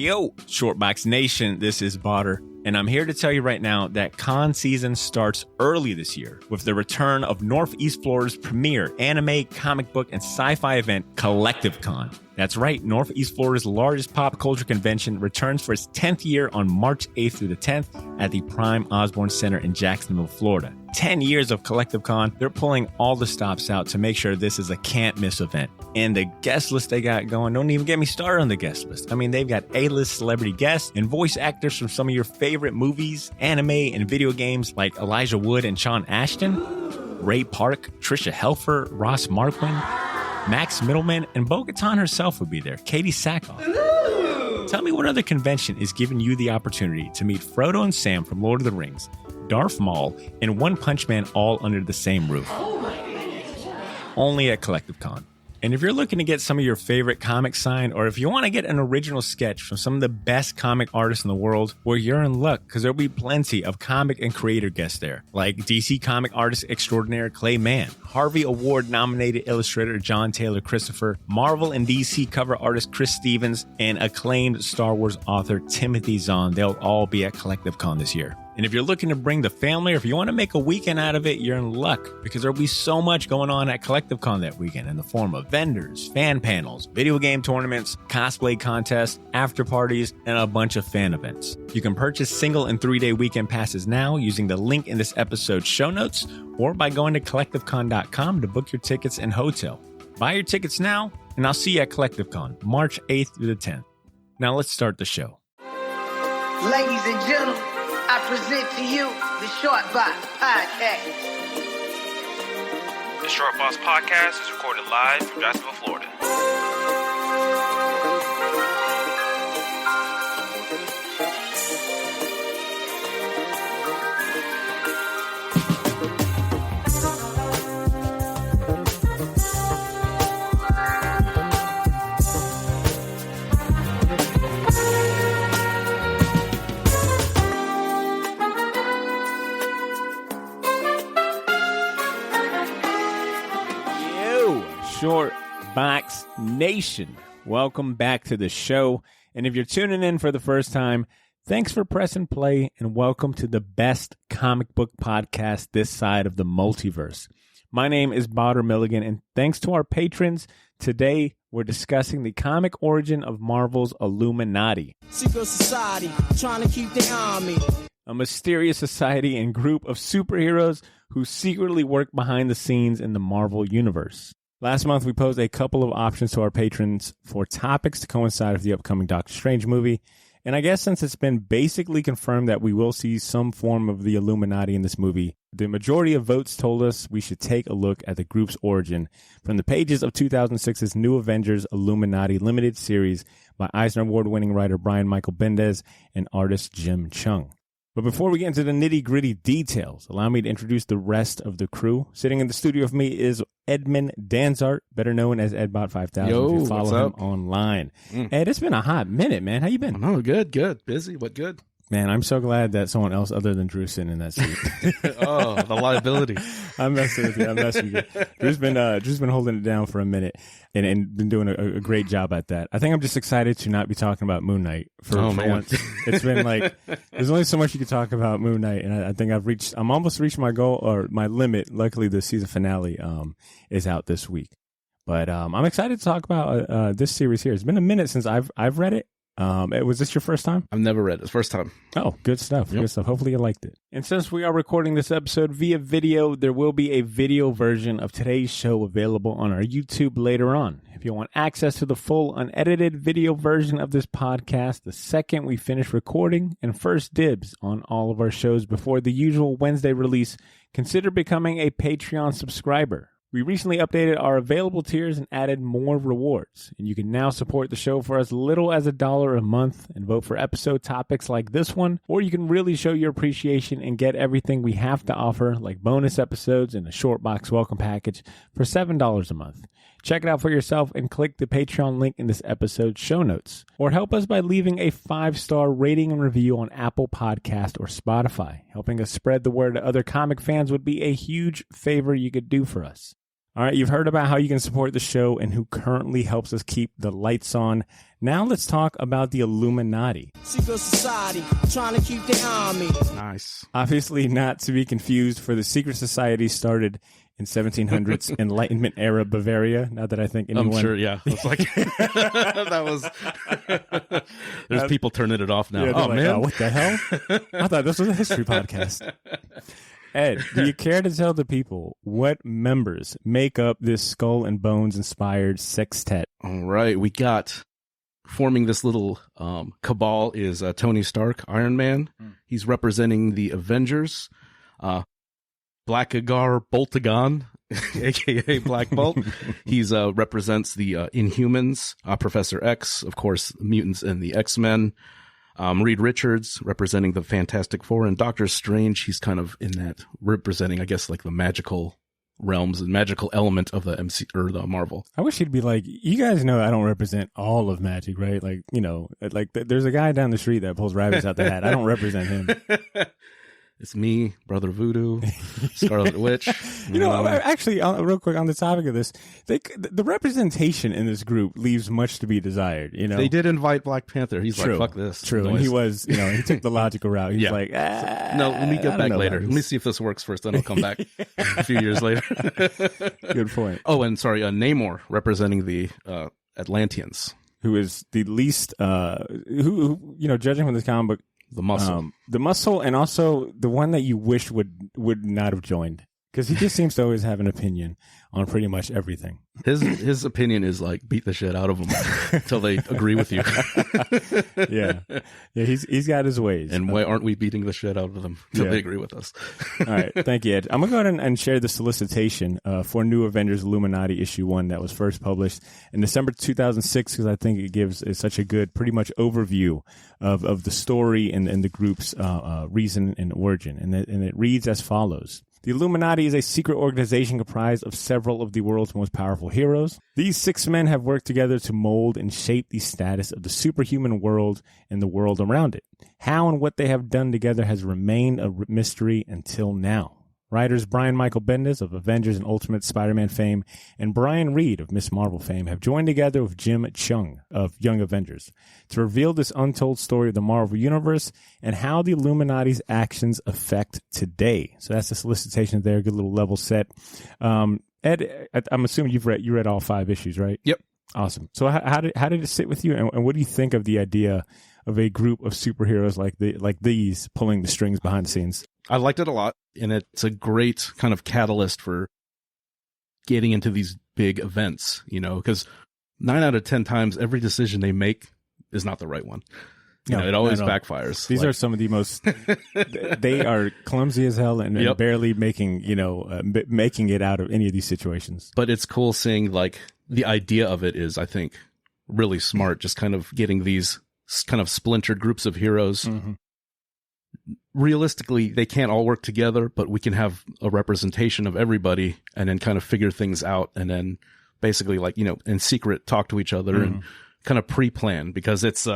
Yo, Shortbox Nation, this is Botter, and I'm here to tell you right now that con season starts early this year with the return of Northeast Florida's premier anime, comic book, and sci-fi event, Collective Con. That's right, Northeast Florida's largest pop culture convention returns for its 10th year on March 8th through the 10th at the Prime Osborne Center in Jacksonville, Florida. 10 years of Collective Con, they're pulling all the stops out to make sure this is a can't-miss event. And the guest list they got going, don't even get me started on the guest list. I mean, they've got A-list celebrity guests and voice actors from some of your favorite movies, anime, and video games like Elijah Wood and Sean Ashton, Ray Park, Trisha Helfer, Ross Marquand, Max Middleman, and Bo-Katan herself will be there, Katie Sackhoff. Tell me what other convention is giving you the opportunity to meet Frodo and Sam from Lord of the Rings, Darth Maul, and One Punch Man all under the same roof. Only at Collective Con. And if you're looking to get some of your favorite comics signed, or if you want to get an original sketch from some of the best comic artists in the world, well, you're in luck, because there'll be plenty of comic and creator guests there, like DC comic artist extraordinaire Clay Mann, Harvey Award-nominated illustrator John Taylor Christopher, Marvel and DC cover artist Chris Stevens, and acclaimed Star Wars author Timothy Zahn. They'll all be at Collective Con this year. And if you're looking to bring the family, or if you want to make a weekend out of it, you're in luck, because there'll be so much going on at Collective Con that weekend in the form of vendors, fan panels, video game tournaments, cosplay contests, after parties, and a bunch of fan events. You can purchase single and 3-day weekend passes now using the link in this episode's show notes, or by going to collectivecon.com to book your tickets and hotel. Buy your tickets now, and I'll see you at Collective Con, March 8th through the 10th. Now let's start the show. Ladies and gentlemen, I present to you the Shortbox Podcast. The Shortbox Podcast is recorded live from Jacksonville, Florida. Shortbox Nation, welcome back to the show. And if you're tuning in for the first time, thanks for pressing play and welcome to the best comic book podcast this side of the multiverse. My name is Botter Milligan, and thanks to our patrons, today we're discussing the comic origin of Marvel's Illuminati. Secret society, trying to keep their army. A mysterious society and group of superheroes who secretly work behind the scenes in the Marvel Universe. Last month, we posed a couple of options to our patrons for topics to coincide with the upcoming Doctor Strange movie. And I guess since it's been basically confirmed that we will see some form of the Illuminati in this movie, the majority of votes told us we should take a look at the group's origin from the pages of 2006's New Avengers Illuminati limited series by Eisner Award-winning writer Brian Michael Bendis and artist Jim Chung. But before we get into the nitty-gritty details, allow me to introduce the rest of the crew. Sitting in the studio with me is Edmund Danzart, better known as Edbot5000. Yo, if you follow what's him up? Online. Ed, it's been a hot minute, man. How you been? Oh, good. Busy, but good. Man, I'm so glad that someone else other than Drew's sitting in that seat. Oh, the liability. I'm messing with you. Drew's been holding it down for a minute and been doing a great job at that. I think I'm just excited to not be talking about Moon Knight for once. It's been like, there's only so much you can talk about Moon Knight, and I think I'm almost reached my goal or my limit. Luckily, the season finale is out this week. But I'm excited to talk about this series here. It's been a minute since I've read it. Was this your first time? I've never read it. It's first time. Oh, good stuff. Yep. Good stuff. Hopefully you liked it. And since we are recording this episode via video, there will be a video version of today's show available on our YouTube later on. If you want access to the full unedited video version of this podcast, the second we finish recording and first dibs on all of our shows before the usual Wednesday release, consider becoming a Patreon subscriber. We recently updated our available tiers and added more rewards, and you can now support the show for as little as $1 a month and vote for episode topics like this one, or you can really show your appreciation and get everything we have to offer, like bonus episodes and a Shortbox welcome package for $7 a month. Check it out for yourself and click the Patreon link in this episode's show notes, or help us by leaving a 5-star rating and review on Apple Podcast or Spotify. Helping us spread the word to other comic fans would be a huge favor you could do for us. All right, you've heard about how you can support the show and who currently helps us keep the lights on. Now let's talk about the Illuminati. Secret society, trying to keep their army. Nice. Obviously not to be confused, for the secret society started in 1700s Enlightenment era Bavaria. Not that I think anyone... I'm sure, yeah. It's like, that was... There's people turning it off now. Yeah, oh, like, man. Oh, what the hell? I thought this was a history podcast. Ed, do you care to tell the people what members make up this Skull and Bones inspired sextet? All right, we got forming this little cabal is Tony Stark, Iron Man. He's representing the Avengers. Blackagar Boltagon, aka Black Bolt. He's represents the Inhumans. Professor X, of course, mutants and the X-Men. Reed Richards representing the Fantastic Four, and Doctor Strange, he's kind of in that representing, I guess, like the magical realms and magical element of the MC or the Marvel. I wish he'd be like, you guys know I don't represent all of magic, right? Like, you know, like there's a guy down the street that pulls rabbits out the hat. I don't represent him. It's me, Brother Voodoo, Scarlet Witch. You know, actually, real quick on the topic of this, the representation in this group leaves much to be desired. You know, they did invite Black Panther. He's True. like, "Fuck this." True, noise. and he was, you know, he took the logical route. He's Yeah. like, No, let me get back later. Let me see if this works first. Then I'll come back a few years later. Good point. Oh, and sorry, Namor representing the Atlanteans. Who is the least, who you know, judging from this comic book, The muscle. and also the one that you wish would not have joined, because he just seems to always have an opinion on pretty much everything. His opinion is like beat the shit out of them until they agree with you. Yeah, he's got his ways. And why aren't we beating the shit out of them until Yeah. they agree with us? All right, thank you, Ed. I'm gonna go ahead and share the solicitation for New Avengers Illuminati issue 1 that was first published in December 2006, because I think it gives such a good, pretty much overview of the story and the group's reason and origin, and it reads as follows. The Illuminati is a secret organization comprised of several of the world's most powerful heroes. These 6 men have worked together to mold and shape the status of the superhuman world and the world around it. How and what they have done together has remained a mystery until now. Writers Brian Michael Bendis of Avengers and Ultimate Spider-Man fame and Brian Reed of Ms. Marvel fame have joined together with Jim Chung of Young Avengers to reveal this untold story of the Marvel Universe and how the Illuminati's actions affect today. So that's the solicitation there. Good little level set. Ed, I'm assuming you read all 5 issues, right? Yep. Awesome. So how did it sit with you, and what do you think of the idea of a group of superheroes like these pulling the strings behind the scenes? I liked it a lot, and it's a great kind of catalyst for getting into these big events, you know, because 9 out of 10 times every decision they make is not the right one. You know, it always backfires. These are some of the most, they are clumsy as hell and barely making, making it out of any of these situations. But it's cool seeing, like, the idea of it is, I think, really smart, just kind of getting these kind of splintered groups of heroes. Mm-hmm. Realistically, they can't all work together, but we can have a representation of everybody and then kind of figure things out, and then basically, like, you know, in secret talk to each other and kind of pre-plan, because it's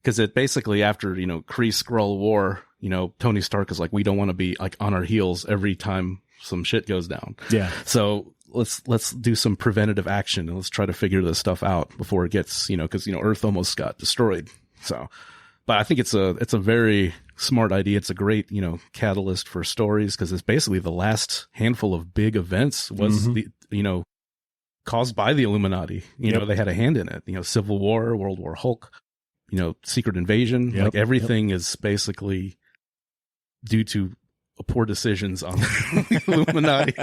because it basically, after, you know, Kree-Skrull War, you know, Tony Stark is like, we don't want to be like on our heels every time some shit goes down. Yeah. So let's do some preventative action and let's try to figure this stuff out before it gets, you know, because, you know, Earth almost got destroyed. So, but I think it's a very smart idea. It's a great, you know, catalyst for stories, because it's basically the last handful of big events was the, you know, caused by the Illuminati. You know, they had a hand in it. You know, Civil War, World War Hulk, you know, Secret Invasion. Like everything is basically due to poor decisions on the Illuminati.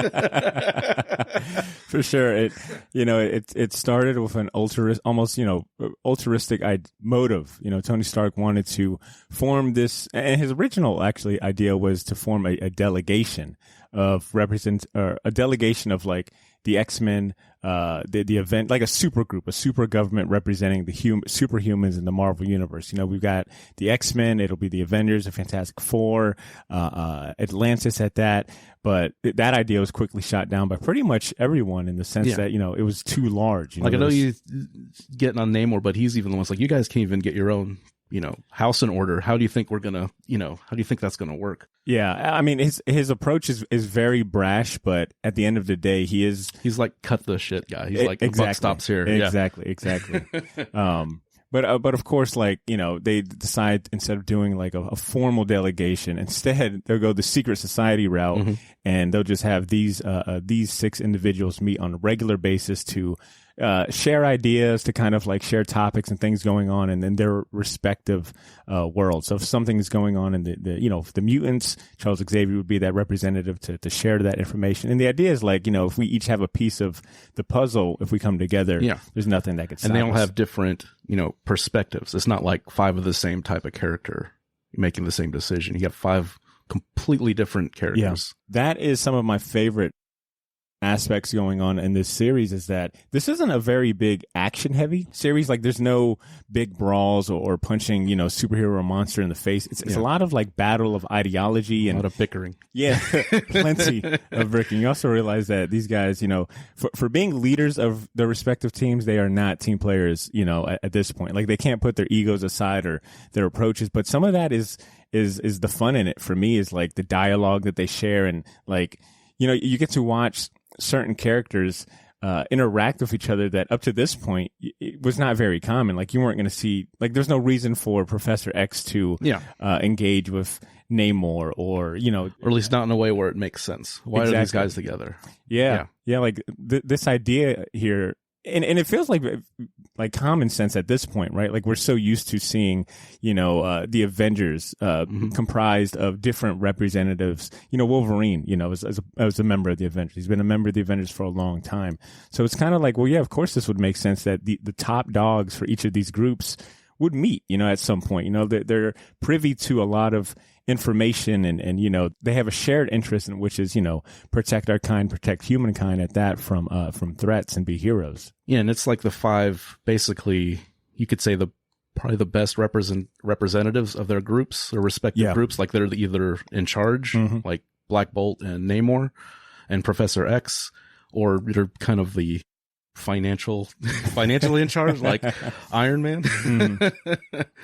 For sure. It started with an altruistic motive. You know, Tony Stark wanted to form this, and his original actually idea was to form a delegation of a delegation of like the X-Men, the event, like a super group, a super government representing the superhumans in the Marvel Universe. You know, we've got the X-Men, it'll be the Avengers, the Fantastic Four, Atlantis at that. But that idea was quickly shot down by pretty much everyone, in the sense that, you know, it was too large. You know, like, I know you getting on Namor, but he's even the one's like, you guys can't even get your own house in order. How do you think we're gonna, how do you think that's gonna work? Yeah, I mean, his approach is very brash, but at the end of the day, he's like cut the shit guy. He's like, exactly. The buck stops here. Exactly. But of course, like, they decide instead of doing like a formal delegation, instead they'll go the secret society route, and they'll just have these 6 individuals meet on a regular basis to share ideas, to kind of like share topics and things going on in their respective worlds. So if something's going on in the mutants, Charles Xavier would be that representative to share that information. And the idea is like, if we each have a piece of the puzzle, if we come together, there's nothing that could stop us. And they all have different, perspectives. It's not like 5 of the same type of character making the same decision. You have 5 completely different characters. Yeah. That is some of my favorite aspects going on in this series, is that this isn't a very big action heavy series. Like there's no big brawls or punching, superhero or monster in the face. It's a lot of like battle of ideology and a lot of bickering. Yeah. Plenty of bickering. You also realize that these guys, for being leaders of their respective teams, they are not team players, at this point. Like they can't put their egos aside or their approaches, but some of that is the fun in it for me, is like the dialogue that they share, and like, you get to watch certain characters interact with each other that up to this point it was not very common. Like you weren't going to see, like there's no reason for Professor X to engage with Namor, or or at least not in a way where it makes sense. Why are these guys together? Yeah. Like this idea here. And it feels like common sense at this point, right? Like we're so used to seeing, the Avengers comprised of different representatives. Wolverine, as a member of the Avengers. He's been a member of the Avengers for a long time. So it's kind of like, well, yeah, of course this would make sense that the top dogs for each of these groups would meet, at some point. They're privy to a lot of information, and they have a shared interest in, which is protect our kind, protect humankind at that from threats, and be heroes. Yeah, and it's like the 5, basically, you could say probably the best representatives of their groups, their respective groups. Like they're either in charge, like Black Bolt and Namor and Professor X, or they're kind of the financially in charge, like Iron Man.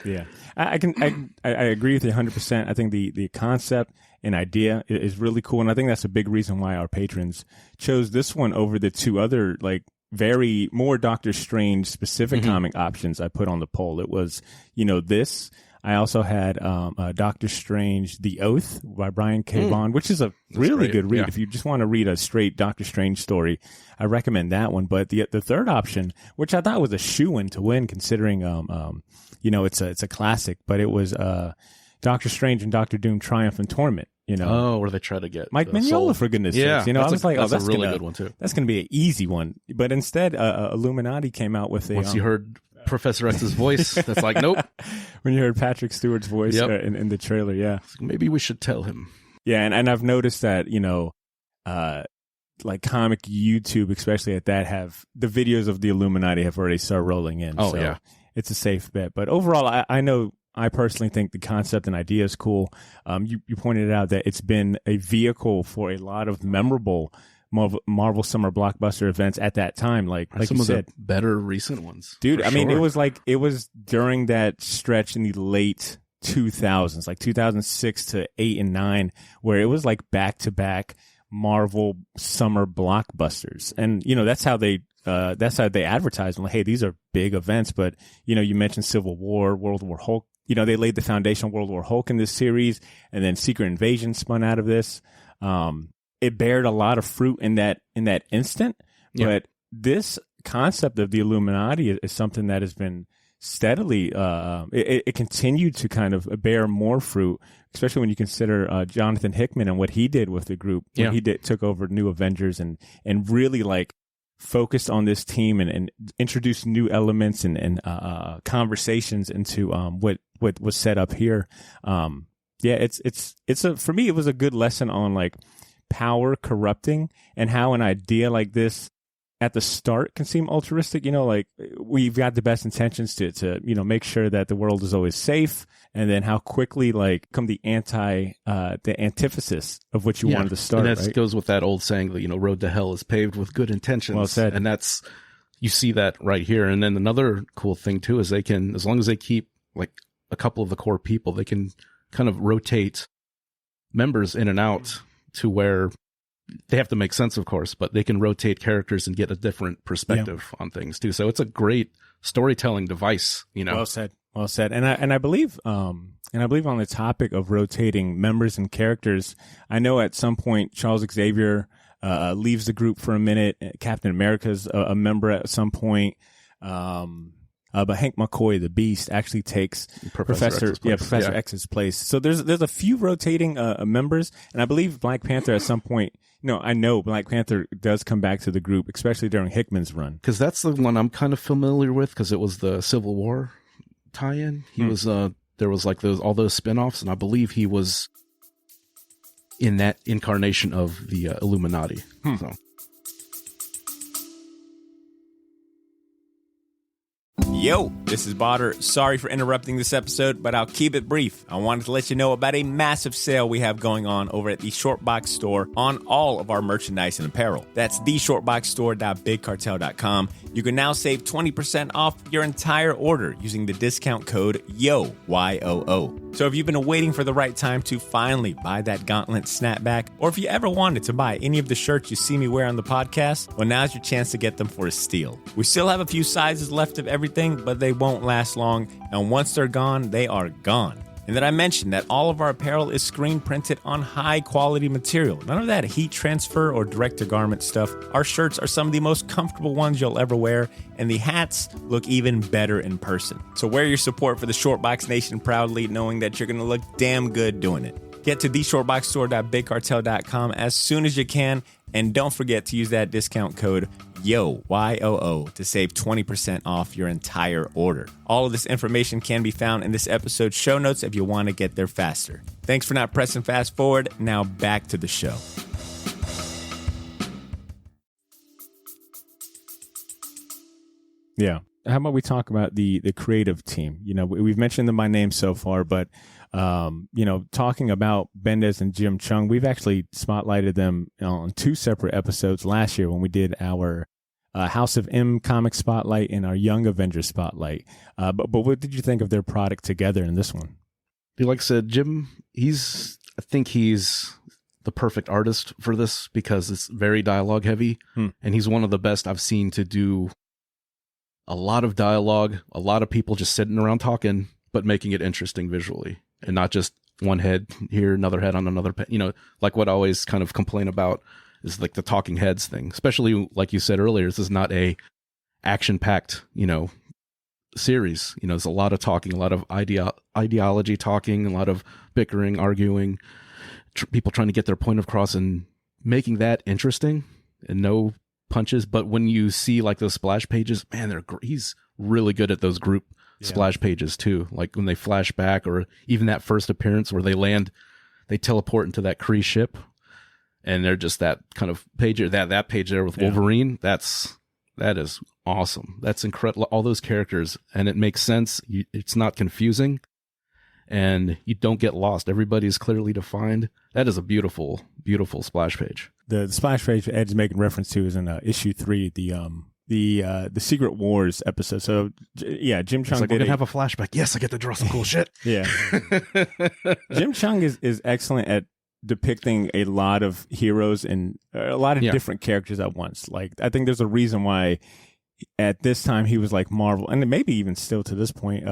Yeah, I agree with you 100%. I think the concept and idea is really cool, and I think that's a big reason why our patrons chose this one over the 2 other like very more Doctor Strange specific comic options I put on the poll. It was this. I also had Doctor Strange: The Oath by Brian K. Vaughan, which is a really good read. If you just want to read a straight Doctor Strange story, I recommend that one. But the third option, which I thought was a shoo-in to win, considering it's a classic, but it was Doctor Strange and Doctor Doom: Triumph and Torment. where they try to get Mike Mignola, soul. for goodness yeah, sakes. I was like, that's a really good one too. That's going to be an easy one. But instead, Illuminati came out with a. Once you heard Professor X's voice, that's like, nope. When you heard Patrick Stewart's voice in the trailer, yeah. Maybe we should tell him. Yeah, and I've noticed that, like comic YouTube, especially at that, have the videos of the Illuminati have already started rolling in. Oh, so yeah. It's a safe bet. But overall, I know I personally think the concept and idea is cool. You pointed out that it's been a vehicle for a lot of memorable Marvel summer blockbuster events at that time. Like some you of said, the better recent ones, dude. I mean, it was during that stretch in the late 2000s, like 2006 to 8 and 9, where it was like back to back Marvel summer blockbusters, and that's how they advertised them. Like, hey, these are big events. But you mentioned Civil War, World War Hulk. They laid the foundation of World War Hulk in this series, and then Secret Invasion spun out of this. It bared a lot of fruit in that instant. Yeah. But this concept of the Illuminati is something that has been steadily, it continued to kind of bear more fruit, especially when you consider Jonathan Hickman and what he did with the group. When he took over New Avengers and really like focused on this team and introduced new elements and conversations into what was set up here. For me, it was a good lesson on like power corrupting and how an idea like this at the start can seem altruistic. Like we've got the best intentions to make sure that the world is always safe, and then how quickly like come the antithesis of what you wanted to start. And that goes with that old saying that road to hell is paved with good intentions. Well said. And that's, you see that right here. And then another cool thing too is they can, as long as they keep like a couple of the core people, they can kind of rotate members in and out to where they have to make sense, of course, but they can rotate characters and get a different perspective on things too. So it's a great storytelling device, you know. Well said. Well said. And I believe on the topic of rotating members and characters, I know at some point Charles Xavier leaves the group for a minute. Captain America's a member at some point. But Hank McCoy, the Beast, actually takes Professor X's place. So there's a few rotating members, and I believe Black Panther at some point. I know Black Panther does come back to the group, especially during Hickman's run. Because that's the one I'm kind of familiar with, because it was the Civil War tie-in. He was there was like all those spin-offs, and I believe he was in that incarnation of the Illuminati. So. Yo, this is Botter. Sorry for interrupting this episode, but I'll keep it brief. I wanted to let you know about a massive sale we have going on over at the Shortbox store on all of our merchandise and apparel. That's theshortboxstore.bigcartel.com. You can now save 20% off your entire order using the discount code YOO, Y-O-O. So if you've been waiting for the right time to finally buy that gauntlet snapback, or if you ever wanted to buy any of the shirts you see me wear on the podcast, well, now's your chance to get them for a steal. We still have a few sizes left of everything, but they won't last long, and once they're gone, they are gone. And then I mentioned that all of our apparel is screen printed on high quality material. None of that heat transfer or direct to garment stuff. Our shirts are some of the most comfortable ones you'll ever wear, and the hats look even better in person. So wear your support for the Shortbox Nation proudly, knowing that you're going to look damn good doing it. Get to theshortboxstore.bigcartel.com as soon as you can, and don't forget to use that discount code YOO, Y-O-O, to save 20% off your entire order. All of this information can be found in this episode's show notes if you want to get there faster. Thanks for not pressing fast forward. Now back to the show. Yeah. How about we talk about the creative team? We've mentioned them by name so far, but talking about Bendis and Jim Chung, we've actually spotlighted them on two separate episodes last year when we did our House of M comic spotlight and our Young Avengers spotlight. But what did you think of their product together in this one? Like I said, Jim, I think he's the perfect artist for this because it's very dialogue heavy, and he's one of the best I've seen to do a lot of dialogue, a lot of people just sitting around talking, but making it interesting visually. And not just one head here, another head on another, like what I always kind of complain about is like the talking heads thing, especially like you said earlier, this is not a action-packed, series. There's a lot of talking, a lot of ideology talking, a lot of bickering, arguing, people trying to get their point across and making that interesting and no punches. But when you see like those splash pages, man, he's really good at those group splash pages too, like when they flash back, or even that first appearance where they teleport into that Kree ship, and they're just that kind of page, that page there with Wolverine. That is awesome. That's incredible. All those characters, and it makes sense. It's not confusing, and you don't get lost. Everybody's clearly defined. That is a beautiful, beautiful splash page. The splash page Ed's making reference to is in issue 3, the Secret Wars episode. So yeah, Jim Chung did have a flashback. Yes, I get to draw some cool shit. Yeah. Jim Chung is excellent at depicting a lot of heroes and a lot of different characters at once. Like, I think there's a reason why at this time he was like Marvel, and maybe even still to this point,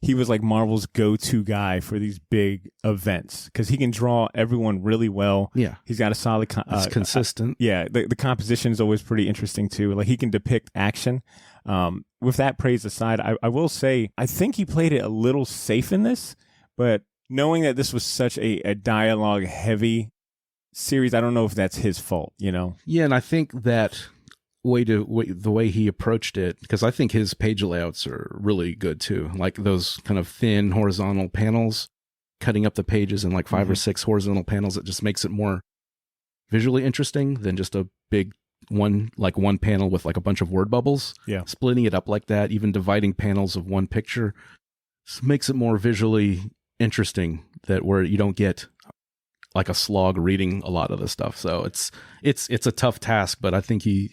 he was like Marvel's go-to guy for these big events because he can draw everyone really well. Yeah. He's got a solid... it's consistent. The composition is always pretty interesting too. Like, he can depict action. With that praise aside, I will say, I think he played it a little safe in this, but knowing that this was such a dialogue-heavy series, I don't know if that's his fault, Yeah, and I think that... the way he approached it, because I think his page layouts are really good too, like those kind of thin horizontal panels cutting up the pages in like 5 or 6 horizontal panels. It just makes it more visually interesting than just a big one panel with like a bunch of word bubbles. Splitting it up like that, even dividing panels of one picture, makes it more visually interesting, that where you don't get like a slog reading a lot of the stuff. So it's a tough task, but I think he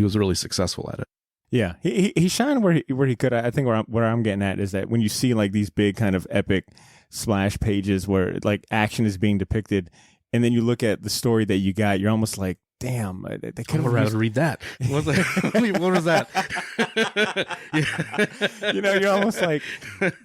was really successful at it. Yeah, he shined where he could. I think where I'm getting at is that when you see like these big kind of epic splash pages where like action is being depicted, and then you look at the story that you got, you're almost like, damn, they could have rather read that. What was that? You're almost like,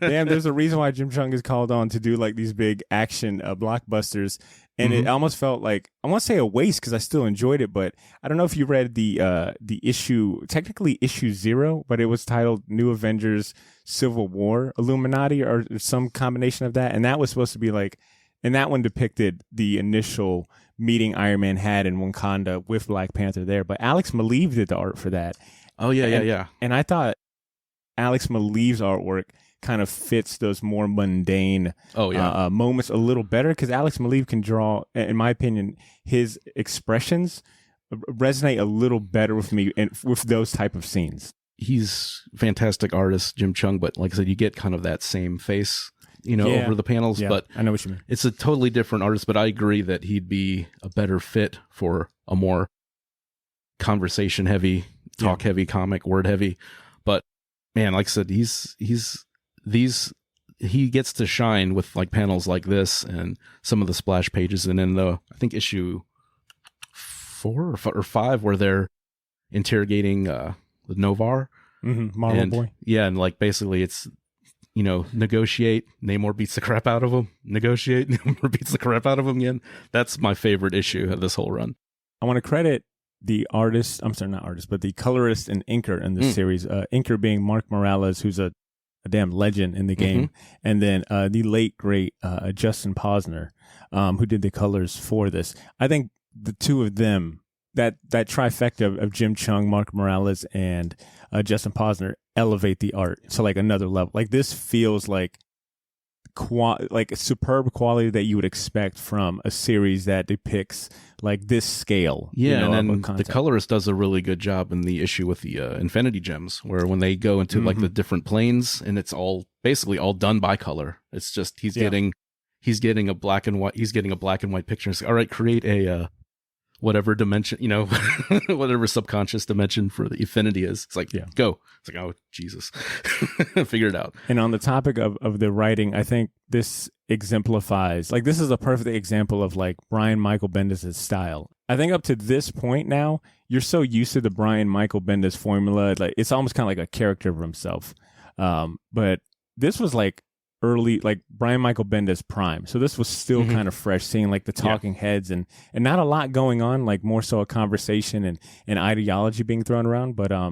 damn, there's a reason why Jim Chung is called on to do like these big action blockbusters. And it almost felt like, I won't say a waste because I still enjoyed it, but I don't know if you read the issue, technically issue 0, but it was titled New Avengers Civil War Illuminati or some combination of that. And that was supposed to be like, and that one depicted the initial meeting Iron Man had in Wakanda with Black Panther there. But Alex Maleev did the art for that. Oh, yeah. And I thought Alex Maleev's artwork kind of fits those more mundane moments a little better because Alex Maleev can draw, in my opinion, his expressions resonate a little better with me and with those type of scenes. He's a fantastic artist, Jim Chung, but like I said, you get kind of that same face, over the panels. Yeah, but I know what you mean. It's a totally different artist, but I agree that he'd be a better fit for a more conversation heavy, talk heavy comic, word heavy. But man, like I said, he gets to shine with like panels like this and some of the splash pages, and then I think issue 4 or 5 where they're interrogating the Novar, Marvel Boy. Yeah, and like basically it's negotiate. Namor beats the crap out of him. Negotiate. Namor beats the crap out of him again. That's my favorite issue of this whole run. I want to credit the artist. I'm sorry, not artist, but the colorist and inker in this series. Inker being Mark Morales, who's a damn legend in the game, and then the late great Justin Posner, who did the colors for this. I think the two of them, that trifecta of Jim Chung, Mark Morales, and Justin Posner elevate the art to like another level. Like this feels like like a superb quality that you would expect from a series that depicts like this scale. Yeah, and then the colorist does a really good job in the issue with the Infinity Gems, where when they go into like the different planes, and it's all basically all done by color. It's just he's getting a black and white. He's getting a black and white picture. It's, all right, create a whatever dimension, whatever subconscious dimension for the infinity is. It's like, go. It's like, oh, Jesus. Figure it out. And on the topic of the writing, I think this exemplifies, like, this is a perfect example of, like, Brian Michael Bendis' style. I think up to this point now, you're so used to the Brian Michael Bendis formula. Like, it's almost kind of like a character of himself. But this was, like, early, like Brian Michael Bendis prime. So this was still kind of fresh, seeing like the talking heads and not a lot going on, like more so a conversation and ideology being thrown around. But I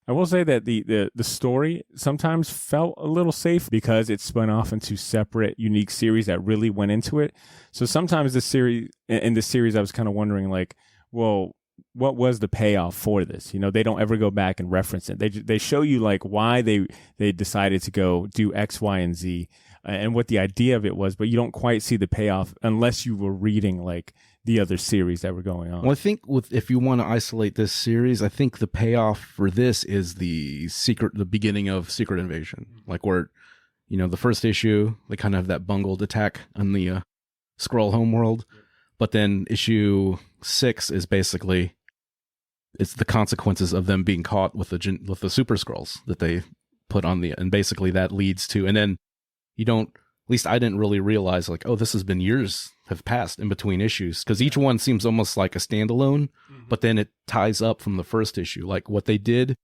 will say that the story sometimes felt a little safe because it spun off into separate, unique series that really went into it. So sometimes in this series, I was kind of wondering like, well, what was the payoff for this? They don't ever go back and reference it. They show you like why they decided to go do X, Y, and Z and what the idea of it was, but you don't quite see the payoff unless you were reading like the other series that were going on. Well, I think if you want to isolate this series, I think the payoff for this is the beginning of Secret Invasion, like where, the first issue, they kind of have that bungled attack on the Skrull homeworld. But then issue 6 is basically, it's the consequences of them being caught with the Super Skrulls that they put on and basically that leads to, and then you don't, at least I didn't really realize like, oh, this has been years have passed in between issues, because each one seems almost like a standalone, but then it ties up from the first issue. Like what they did,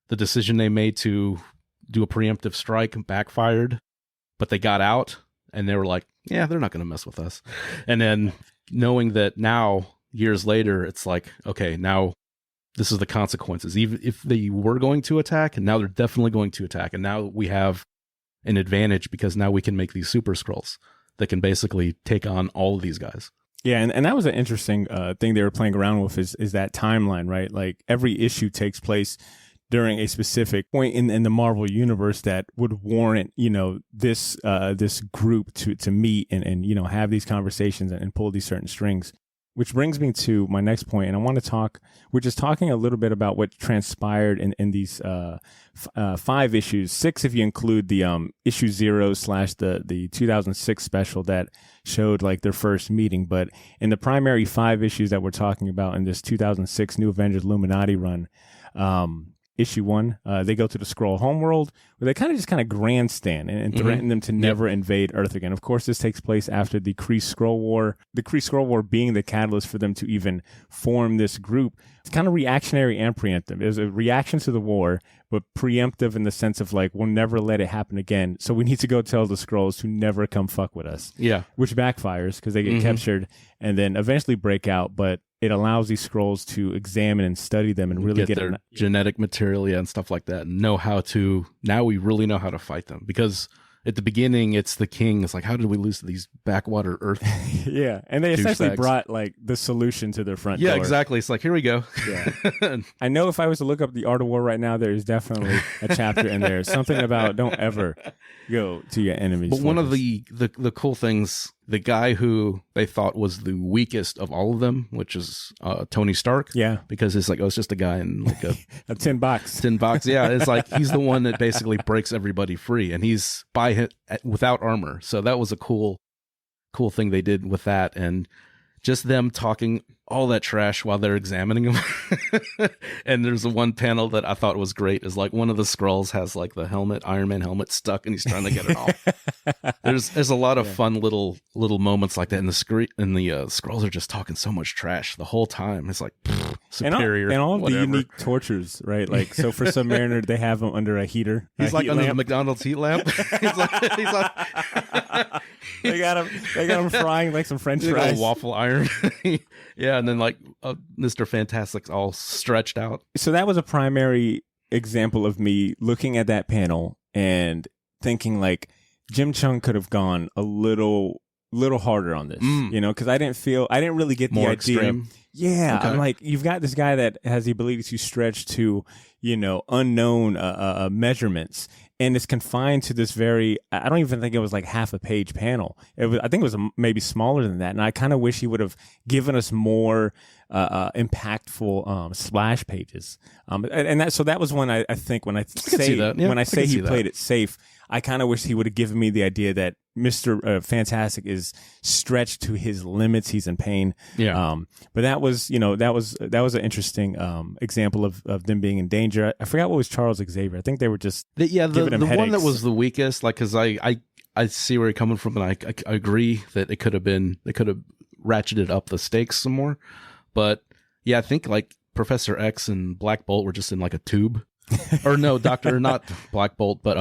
the decision they made to do a preemptive strike backfired, but they got out. And they were like, yeah, they're not going to mess with us. And then knowing that now, years later, it's like, okay, now this is the consequences. Even if they were going to attack, and now they're definitely going to attack. And now we have an advantage because now we can make these Super Skrulls that can basically take on all of these guys. Yeah, and that was an interesting thing they were playing around with is that timeline, right? Like every issue takes place during a specific point in the Marvel universe that would warrant, this group to meet and have these conversations and pull these certain strings. Which brings me to my next point, and I want to talk. We're just talking a little bit about what transpired in these 5 issues, 6 if you include the issue 0 / the 2006 special that showed like their first meeting. But in the primary 5 issues that we're talking about in this 2006 New Avengers Illuminati run, issue 1. They go to the Skrull homeworld, where they kind of grandstand and threaten them to never invade Earth again. Of course, this takes place after the Kree Skrull War. The Kree Skrull War being the catalyst for them to even form this group. It's kind of reactionary and preemptive. It was a reaction to the war, but preemptive in the sense of like, we'll never let it happen again. So we need to go tell the Skrulls to never come fuck with us. Yeah. Which backfires because they get captured and then eventually break out. But it allows these Skrulls to examine and study them and really get their genetic material and stuff like that. And now we really know how to fight them, because at the beginning, it's the king. It's like, how did we lose to these backwater Earth? Yeah. And they essentially brought like the solution to their front door. Yeah, exactly. It's like, here we go. Yeah. I know if I was to look up the Art of War right now, there is definitely a chapter in there. Something about don't ever go to your enemies. But one of the cool things, the guy who they thought was the weakest of all of them, which is Tony Stark. Yeah. Because it's like, it's just a guy in like a tin box. Yeah. It's like, he's the one that basically breaks everybody free, and he's without armor. So that was a cool thing they did with that. And just them talking all that trash while they're examining him. And there's one panel that I thought was great, is like one of the Skrulls has like the helmet, Iron Man helmet, stuck, and he's trying to get it off. There's a lot of fun little moments like that. And the Skrulls are just talking so much trash the whole time. It's like superior. And all the unique tortures, right? Like, so for Submariner, they have him under a heater. He's like under the McDonald's heat lamp. he's like they got him frying like some French fries. Waffle iron. Yeah, and then like Mr. Fantastic's all stretched out. So that was a primary example of me looking at that panel and thinking like Jim Chung could have gone a little harder on this, because I didn't really get the idea. Extreme. Yeah, okay. I'm like, you've got this guy that has the ability to stretch to, unknown measurements, and it's confined to this I don't even think it was like half a page panel. I think it was maybe smaller than that, and I kind of wish he would have given us more impactful splash pages. So that was when I think when I say he played it safe, I kind of wish he would have given me the idea that Mr. Fantastic is stretched to his limits. He's in pain. Yeah. But that was an interesting example of them being in danger. I forgot what was Charles Xavier. I think they were just giving him headaches. One that was the weakest, like, because I see where you're coming from, and I agree that they could have ratcheted up the stakes some more. But yeah, I think like Professor X and Black Bolt were just in like a tube. Or no, not Black Bolt, but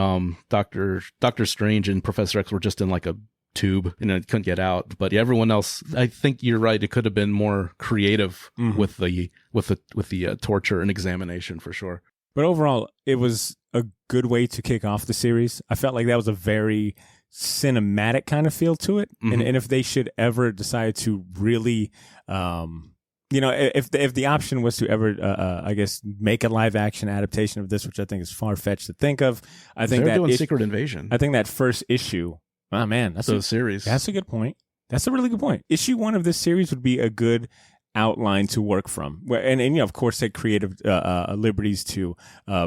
Doctor Strange and Professor X were just in like a tube, and it couldn't get out. But yeah, everyone else, I think you're right. It could have been more creative with the torture and examination for sure. But overall, it was a good way to kick off the series. I felt like that was a very cinematic kind of feel to it, and if they should ever decide to really. If the option was to ever, I guess, make a live action adaptation of this, which I think is far fetched to think of, I think they're doing Secret Invasion. I think that first issue, oh man, that's a series. That's a good point. That's a really good point. Issue 1 of this series would be a good outline to work from, and of course, take creative liberties to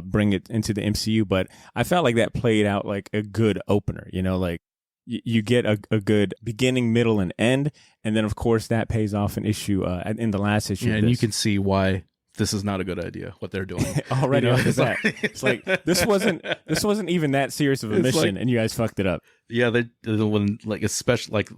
bring it into the MCU. But I felt like that played out like a good opener. Like. You get a good beginning, middle, and end, and then of course that pays off in the last issue. Yeah, and you can see why this is not a good idea what they're doing already. It's like this wasn't even that serious of a mission, and you guys fucked it up. Yeah, especially like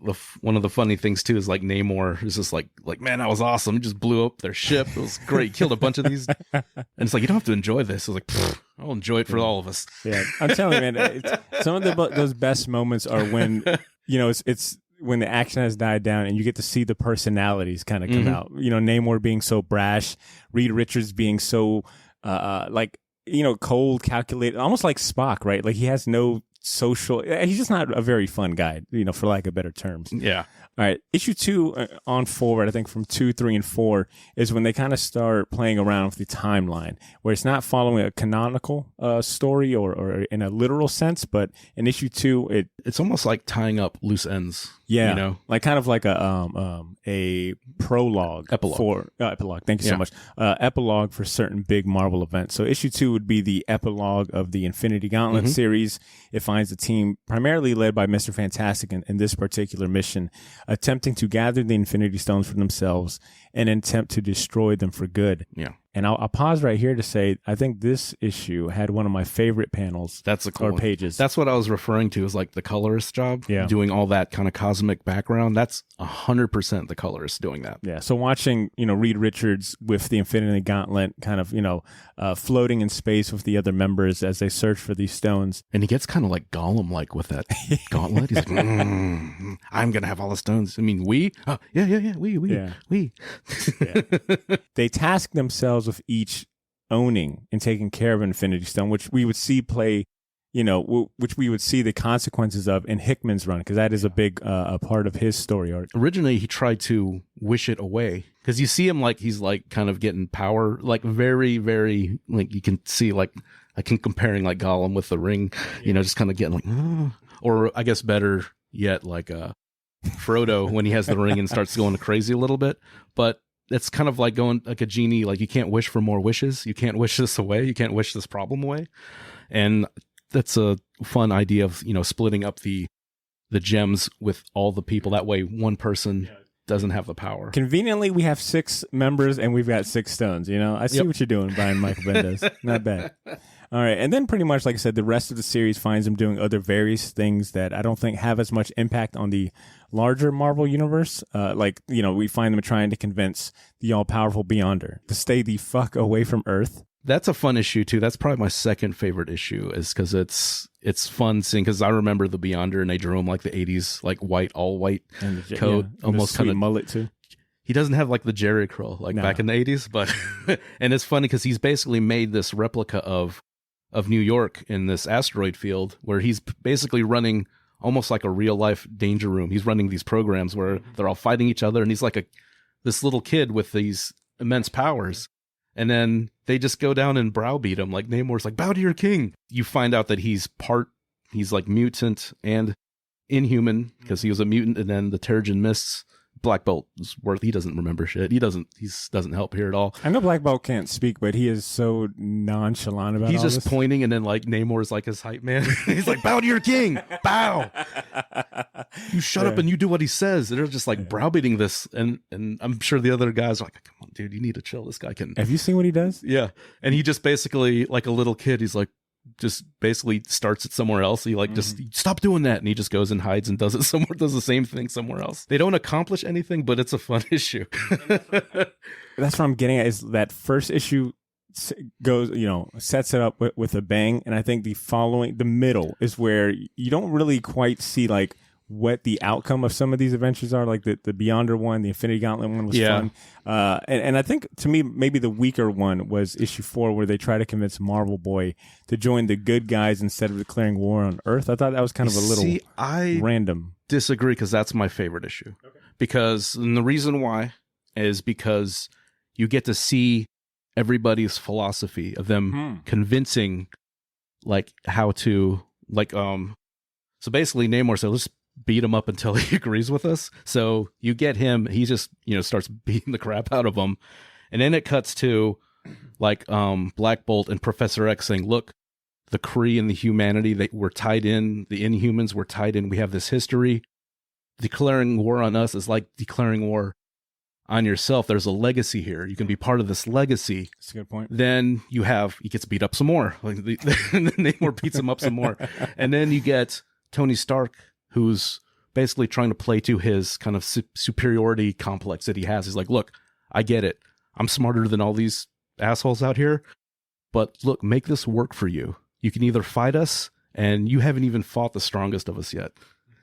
one of the funny things too is like Namor is just like man, that was awesome. He just blew up their ship. It was great. Killed a bunch of these, and it's like you don't have to enjoy this. It was like I'll enjoy it for all of us. Yeah, I'm telling you, man. Some of those best moments are when it's when the action has died down and you get to see the personalities kind of come out. Namor being so brash, Reed Richards being so cold, calculated, almost like Spock, right? Like he has no social. He's just not a very fun guy, for lack of better terms. Yeah. All right. Issue 2 on forward, I think from 2, 3, and 4 is when they kind of start playing around with the timeline, where it's not following a canonical story or in a literal sense, but in issue 2, it's almost like tying up loose ends. Yeah, like kind of like a prologue, epilogue. Thank you so much. Epilogue for certain big Marvel events. So issue 2 would be the epilogue of the Infinity Gauntlet series. It finds the team primarily led by Mr. Fantastic in this particular mission, attempting to gather the Infinity Stones for themselves and attempt to destroy them for good. Yeah. And I'll pause right here to say, I think this issue had one of my favorite panels. That's a cool or one. pages. That's what I was referring to as like the colorist job. Yeah. Doing all that kind of cosmic background. That's 100% the colorist doing that. Yeah. So watching, Reed Richards with the Infinity Gauntlet kind of, floating in space with the other members as they search for these stones. And he gets kind of like Gollum-like with that gauntlet. He's like, I'm going to have all the stones. I mean, we? Oh, yeah. We. Yeah. They task themselves with each owning and taking care of Infinity Stone, which we would see play, which we would see the consequences of in Hickman's run, because that is a big a part of his story arc. Originally, he tried to wish it away, because you see him like he's like kind of getting power, like very, very, like you can see like I can comparing like Gollum with the ring, just kind of getting like, or I guess better yet, like Frodo when he has the ring and starts going crazy a little bit, but. It's kind of like going like a genie, like you can't wish for more wishes. You can't wish this away. You can't wish this problem away. And that's a fun idea of, splitting up the gems with all the people. That way one person doesn't have the power. Conveniently, we have 6 members and we've got 6 stones. I see what you're doing, Brian Michael Bendis. Not bad. All right. And then pretty much, like I said, the rest of the series finds him doing other various things that I don't think have as much impact on the larger Marvel universe. We find them trying to convince the all-powerful Beyonder to stay the fuck away from Earth. That's a fun issue, too. That's probably my second favorite issue, is because it's fun seeing, because I remember the Beyonder and they drew him like the 80s, like white, all white coat, almost kind of mullet, too. He doesn't have like the Jerry curl like back in the 80s, but and it's funny because he's basically made this replica of New York in this asteroid field where he's basically running almost like a real life danger room. He's running these programs where they're all fighting each other, and he's like this little kid with these immense powers. And then they just go down and browbeat him. Like Namor's like, bow to your king. You find out that he's like mutant and inhuman because he was a mutant, and then the Terrigen Mists. Black Bolt is he doesn't remember shit. He doesn't help here at all. I know Black Bolt can't speak, but he is so nonchalant about it. He's just pointing, and then like Namor's like his hype man. He's like, bow to your king, bow. You shut up and you do what he says. And they're just like browbeating this, and I'm sure the other guys are like, come on, dude, you need to chill. This guy can. Have you seen what he does? Yeah, and he just basically like a little kid. He's like, just basically starts it somewhere else. He like just stop doing that, and he just goes and hides and does it somewhere, does the same thing somewhere else. They don't accomplish anything, but it's a fun issue. That's what I'm getting at, is that first issue goes, sets it up with a bang, and I think the middle is where you don't really quite see like what the outcome of some of these adventures are. Like the Beyonder one, the Infinity Gauntlet one was fun. And I think to me, maybe the weaker one was issue 4, where they try to convince Marvel Boy to join the good guys instead of declaring war on Earth. I thought that was kind of a little random. Disagree, because that's my favorite issue. Okay. And the reason why is because you get to see everybody's philosophy of them convincing like how to so basically Namor said, let's beat him up until he agrees with us. So you get him, he just starts beating the crap out of him, and then it cuts to like Black Bolt and Professor X saying, look, the Kree and the humanity, they were tied in, the Inhumans were tied in, we have this history. Declaring war on us is like declaring war on yourself. There's a legacy here. You can be part of this legacy. That's a good point. Then he gets beat up some more. Like and then Namor beats him up some more. And then you get Tony Stark, who's basically trying to play to his kind of superiority complex that he has. He's like, look, I get it. I'm smarter than all these assholes out here. But look, make this work for you. You can either fight us, and you haven't even fought the strongest of us yet.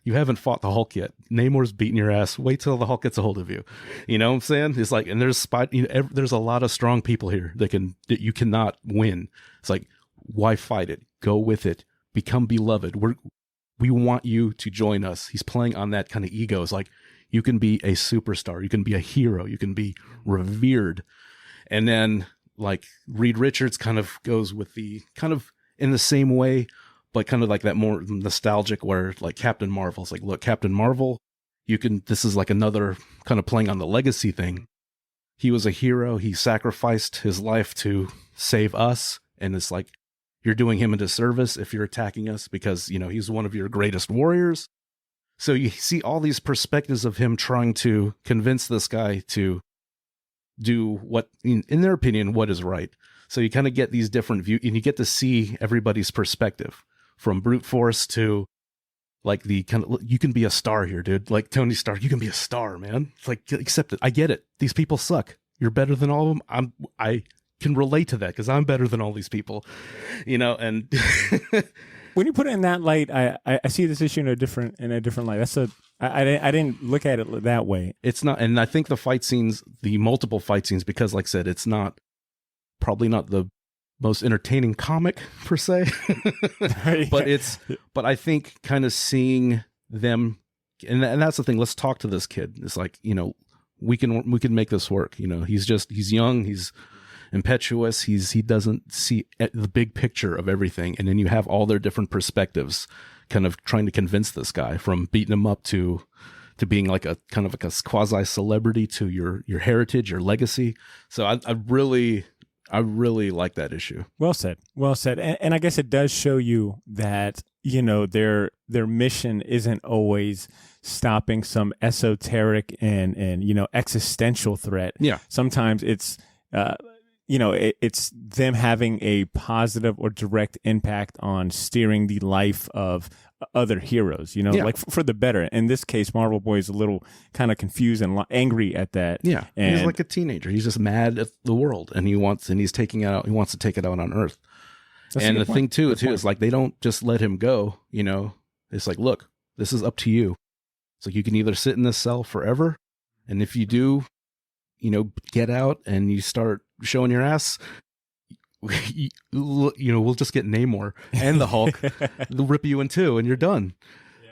You haven't fought the Hulk yet. Namor's beating your ass. Wait till the Hulk gets a hold of you. You know what I'm saying? It's like, and there's a lot of strong people here that you cannot win. It's like, why fight it? Go with it. Become beloved. We want you to join us. He's playing on that kind of ego. It's like, you can be a superstar. You can be a hero. You can be revered. And then like Reed Richards kind of goes with the kind of in the same way, but kind of like that more nostalgic where like Captain Marvel's like, look, Captain Marvel, this is like another kind of playing on the legacy thing. He was a hero. He sacrificed his life to save us. And it's like, you're doing him a disservice if you're attacking us because, he's one of your greatest warriors. So you see all these perspectives of him trying to convince this guy to do what, in their opinion, what is right. So you kind of get these different views, and you get to see everybody's perspective, from brute force to like the kind of, you can be a star here, dude. Like Tony Stark, you can be a star, man. It's like, accept it. I get it. These people suck. You're better than all of them. I can relate to that because I'm better than all these people, and when you put it in that light, I see this issue in a different light. I didn't look at it that way. It's not, and I think the multiple fight scenes, because like I said, it's probably not the most entertaining comic per se, but I think kind of seeing them, and that's the thing. Let's talk to this kid. It's like, we can make this work. He's young. He's impetuous. He doesn't see the big picture of everything. And then you have all their different perspectives kind of trying to convince this guy, from beating him up to being like a kind of like a quasi celebrity, to your heritage, your legacy. So I really like that issue. Well said. And I guess it does show you that, their mission isn't always stopping some esoteric and existential threat. Yeah. Sometimes it's, it's them having a positive or direct impact on steering the life of other heroes, like for the better. In this case, Marvel Boy is a little kind of confused and angry at that. Yeah. And he's like a teenager. He's just mad at the world, and he wants to take it out on Earth. And the thing too is like, they don't just let him go, it's like, look, this is up to you. It's like, you can either sit in this cell forever, and if you do, get out and you start showing your ass, we'll just get Namor and the Hulk. They'll rip you in two, and you're done.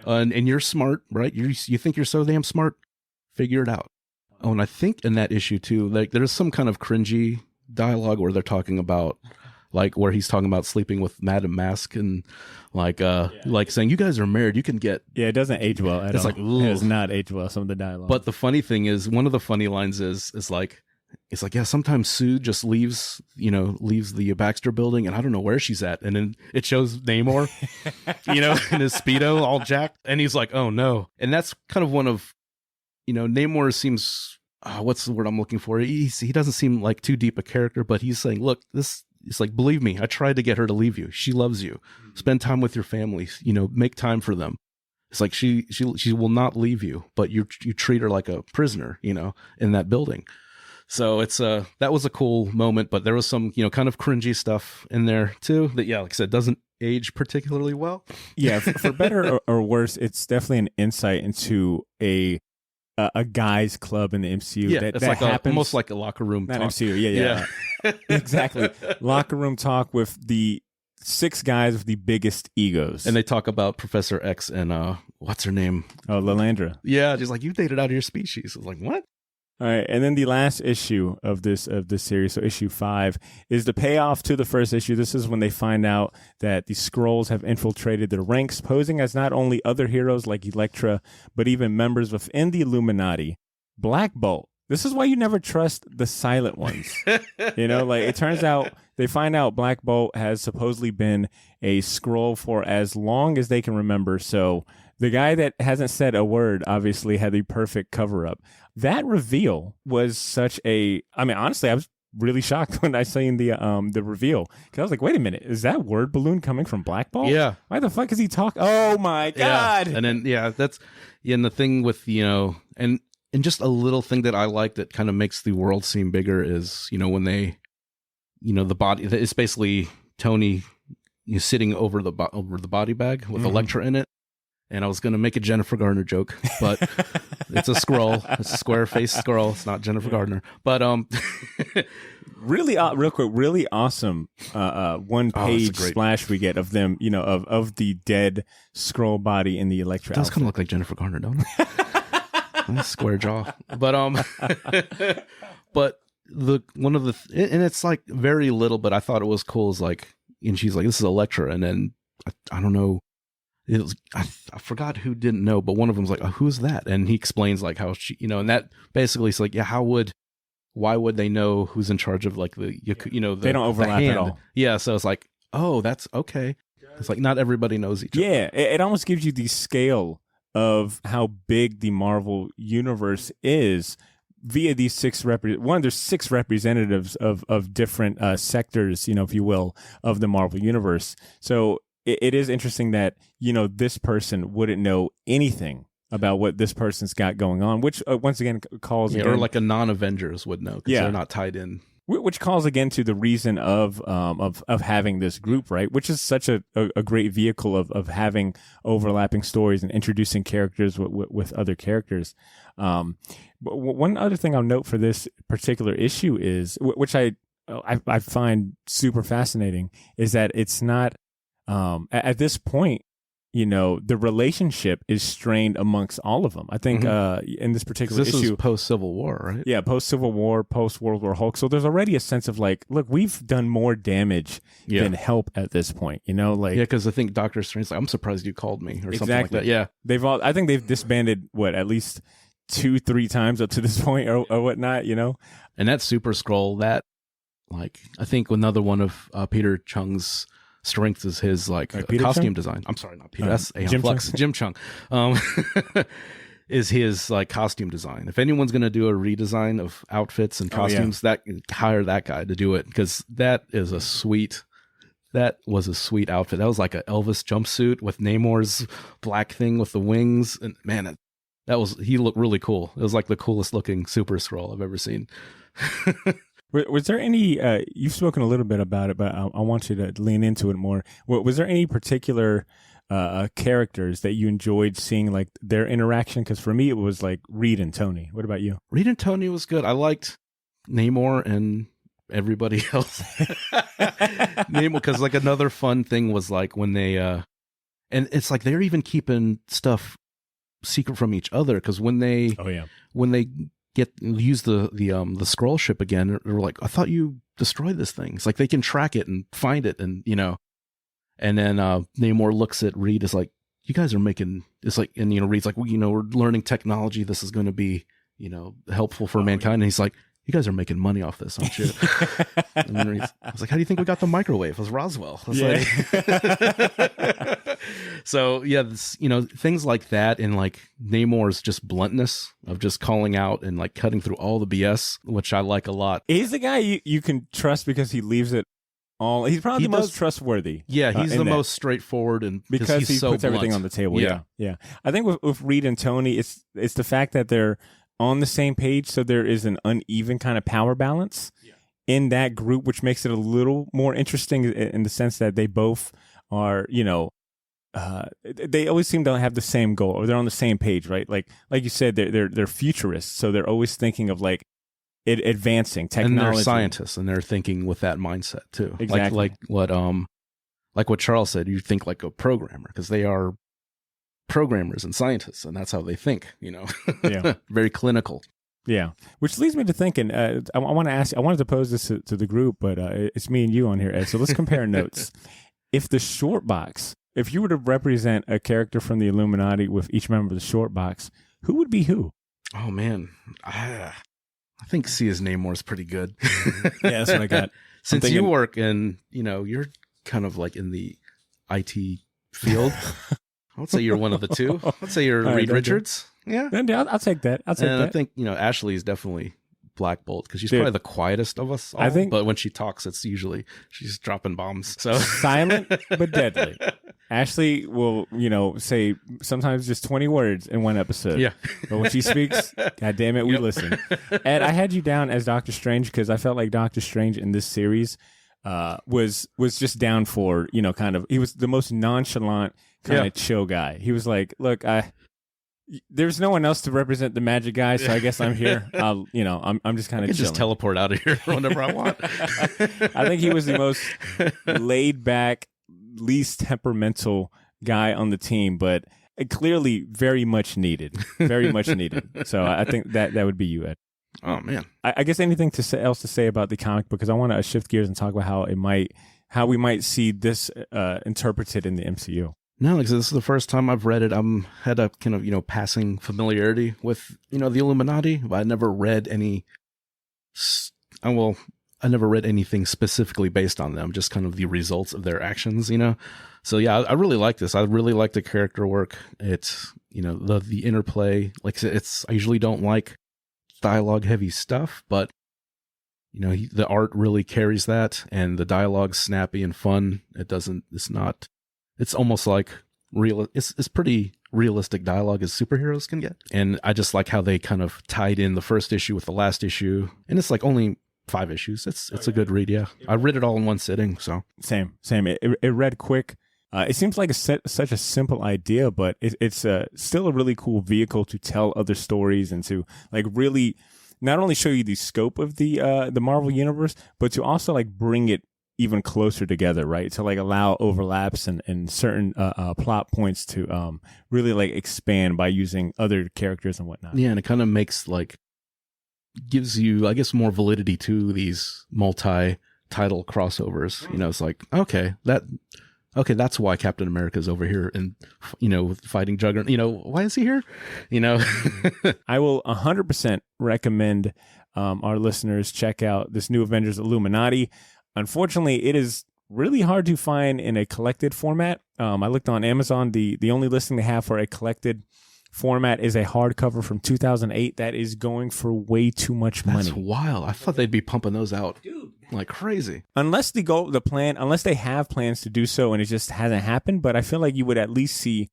Yeah. And you're smart, right? You think you're so damn smart. Figure it out. Oh, and I think in that issue too, like, there's some kind of cringy dialogue where they're talking about, like, where he's talking about sleeping with Madame Mask, and like saying, you guys are married, you can get. Yeah, it doesn't age well at all. It's like, it does not age well, some of the dialogue. But the funny thing is, one of the funny lines is like, it's like, yeah, sometimes Sue just leaves the Baxter building, and I don't know where she's at. And then it shows Namor, in his Speedo, all jacked. And he's like, oh no. And that's kind of one of, Namor seems, what's the word I'm looking for? He doesn't seem like too deep a character, but he's saying, look, it's like, believe me, I tried to get her to leave you. She loves you. Spend time with your family, make time for them. It's like, she will not leave you, but you treat her like a prisoner, in that building. So it's that was a cool moment, but there was some, kind of cringy stuff in there too that, yeah, like I said, doesn't age particularly well. Yeah, for better or worse, it's definitely an insight into a guys club in the MCU. Yeah, that it's like happens, almost like a locker room not talk. MCU. Yeah. Exactly. Locker room talk with the 6 guys with the biggest egos, and they talk about Professor X and what's her name? Oh, Lilandra. Yeah, she's like, you dated out of your species. I was like, what? All right, and then the last issue of this series, so issue 5, is the payoff to the first issue. This is when they find out that the Skrulls have infiltrated their ranks, posing as not only other heroes like Elektra, but even members within the Illuminati. Black Bolt. This is why you never trust the silent ones. It turns out they find out Black Bolt has supposedly been a Skrull for as long as they can remember. So the guy that hasn't said a word obviously had the perfect cover up. That reveal was such a, honestly, I was really shocked when I seen the reveal, because I was like, wait a minute, is that word balloon coming from Black Bolt? Yeah. Why the fuck is he talking? Oh my God. Yeah. And then, and the thing with, and just a little thing that I like that kind of makes the world seem bigger is, when they, the body, it's basically Tony sitting over the body bag with Elektra in it. And I was going to make a Jennifer Garner joke, but it's a Skrull. It's a square-faced Skrull. It's not Jennifer Garner. But really, real quick, really awesome one-page splash we get of them, of the dead Skrull body in the Elektra. It does kind of look like Jennifer Garner, don't it? Square jaw. But but and it's like very little, but I thought it was cool. Is like, and she's like, this is Elektra, and then I don't know. It was, I forgot who didn't know, but one of them's like, oh, who's that? And he explains like how she, and that basically is like, yeah, why would they know who's in charge of like they don't overlap at all. Yeah. So it's like, oh, that's okay. It's like, not everybody knows each other. Yeah. It almost gives you the scale of how big the Marvel universe is via these there's six representatives of different sectors, if you will, of the Marvel universe. So it is interesting that, this person wouldn't know anything about what this person's got going on, which once again calls or like a non-Avengers would know because they're not tied in. Which calls again to the reason of having this group, right? Which is such a great vehicle of having overlapping stories and introducing characters with other characters. But one other thing I'll note for this particular issue is, which I find super fascinating, is that it's not at this point, the relationship is strained amongst all of them. I think in this particular issue, this is post-Civil War, right? Yeah, post-Civil War, post-World War Hulk. So there's already a sense of like, look, we've done more damage than help at this point. Because I think Doctor Strange's like, I'm surprised you called me or something like that. Yeah, I think they've disbanded at least 2-3 times up to this point or whatnot. And that Super Skrull, that I think another one of Peter Chung's strength is his costume Chung? Design. I'm sorry, not Peter. That's Aeon Flux. Jim Chung. Is his costume design. If anyone's going to do a redesign of outfits and costumes, hire that guy to do it, because that was a sweet outfit. That was like an Elvis jumpsuit with Namor's black thing with the wings, and man, he looked really cool. It was like the coolest looking Super Skrull I've ever seen. Was there any, you've spoken a little bit about it, but I want you to lean into it more. Was there any particular characters that you enjoyed seeing their interaction? Because for me, it was like Reed and Tony. What about you? Reed and Tony was good. I liked Namor and everybody else. Namor, because another fun thing was when they, and it's they're even keeping stuff secret from each other, because when they use the scroll ship again, they're like, I thought you destroyed this thing. It's like they can track it and find it, and and then Namor looks at Reed, is like, you guys are making, it's like, and Reed's like, well, we're learning technology, this is going to be helpful for mankind, and he's like, you guys are making money off this, aren't you? And then I was like, how do you think we got the microwave? It was Roswell. I was like, so yeah, things like that, and Namor's just bluntness of just calling out and cutting through all the BS, which I like a lot. He's the guy you can trust because he leaves it all. He's probably the most trustworthy. Yeah, he's the most straightforward, and because he so puts everything on the table. Yeah. I think with Reed and Tony, it's the fact that they're on the same page, so there is an uneven kind of power balance in that group, which makes it a little more interesting in the sense that they both are, they always seem to have the same goal, or they're on the same page, right? Like you said, they're futurists, so they're always thinking of advancing technology. And they're scientists, and they're thinking with that mindset too. Exactly. Like what Charles said, you think like a programmer, because they are programmers and scientists, and that's how they think, very clinical. Yeah, which leads me to thinking, I wanted to pose this to the group, but it's me and you on here, Ed, so let's compare notes. If the short box, if you were to represent a character from the Illuminati with each member of the short box, who would be who? Oh man, I think Sia's Namor is pretty good. Yeah, that's what I got. Since you work in, you're kind of in the IT field. I would say you're one of the two. I'd say you're Reed Richards. Yeah. I'll take that. I think, Ashley is definitely Black Bolt, because she's probably the quietest of us all. I think, but when she talks, it's usually she's dropping bombs. So silent but deadly. Ashley will, say sometimes just 20 words in one episode. Yeah. But when she speaks, God damn it, we listen. Ed, I had you down as Doctor Strange because I felt like Doctor Strange in this series was just down for, he was the most nonchalant kind of chill guy. He was like, look, there's no one else to represent the magic guy, so I guess I'm here. I'm just kind of just teleport out of here whenever I want. I think he was the most laid back, least temperamental guy on the team, but clearly very much needed. So I think that would be you, Ed. Oh man. I guess anything else to say about the comic book, because I want to shift gears and talk about how we might see this interpreted in the MCU. No, because this is the first time I've read it. Had a kind of, passing familiarity with, the Illuminati, but I never read I never read anything specifically based on them, just kind of the results of their actions, So yeah, I really like this. I really like the character work. It's, the interplay. I usually don't like dialogue heavy stuff, but you know, the art really carries that, and the dialogue's snappy and fun. It's almost like it's pretty realistic dialogue as superheroes can get. And I just like how they kind of tied in the first issue with the last issue, and it's like only 5 issues. It's a good read. Yeah. I read it all in one sitting. So Same. It read quick. It seems like such a simple idea, but it's still a really cool vehicle to tell other stories and to like really not only show you the scope of the Marvel universe, but to also like bring it even closer together, right? To like allow overlaps and certain plot points to really like expand by using other characters and whatnot. yeah, and it kind of gives you, I guess, more validity to these multi-title crossovers. You know, it's like, okay, that's why Captain America is over here and, you know, fighting Juggernaut. You know, why is he here? You know, I will 100% recommend our listeners check out this new Avengers Illuminati. Unfortunately, it is really hard to find in a collected format. I looked on Amazon. The only listing they have for a collected format is a hardcover from 2008 that is going for way too much money. That's wild. I thought they'd be pumping those out like crazy. Unless they have plans to do so and it just hasn't happened, but I feel like you would at least see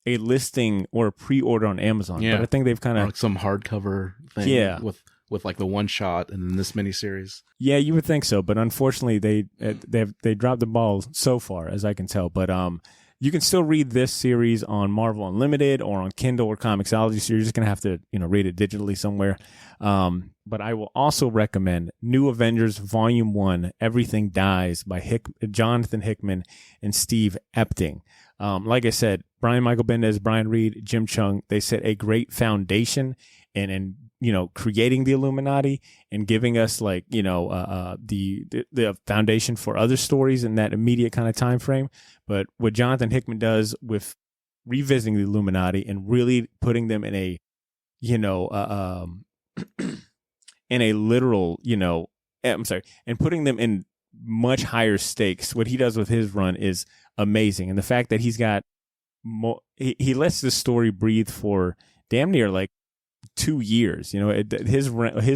a listing or a pre-order on Amazon. Yeah. But I think they've kind of like some hardcover thing with like the one shot and then this miniseries. Yeah, you would think so, but unfortunately they dropped the ball so far as I can tell. But you can still read this series on Marvel Unlimited or on Kindle or Comixology, so you're just going to have to, you know, read it digitally somewhere. But I will also recommend New Avengers Volume 1, Everything Dies by Jonathan Hickman and Steve Epting. Like I said, Brian Michael Bendis, Brian Reed, Jim Chung, they set a great foundation in you know, creating the Illuminati and giving us like, you know, the foundation for other stories in that immediate kind of time frame. But what Jonathan Hickman does with revisiting the Illuminati and really putting them in a, you know, in a literal, you know, I'm sorry, and putting them in much higher stakes. What he does with his run is amazing. And the fact that he's got he lets the story breathe for damn near like 2 years. You know, his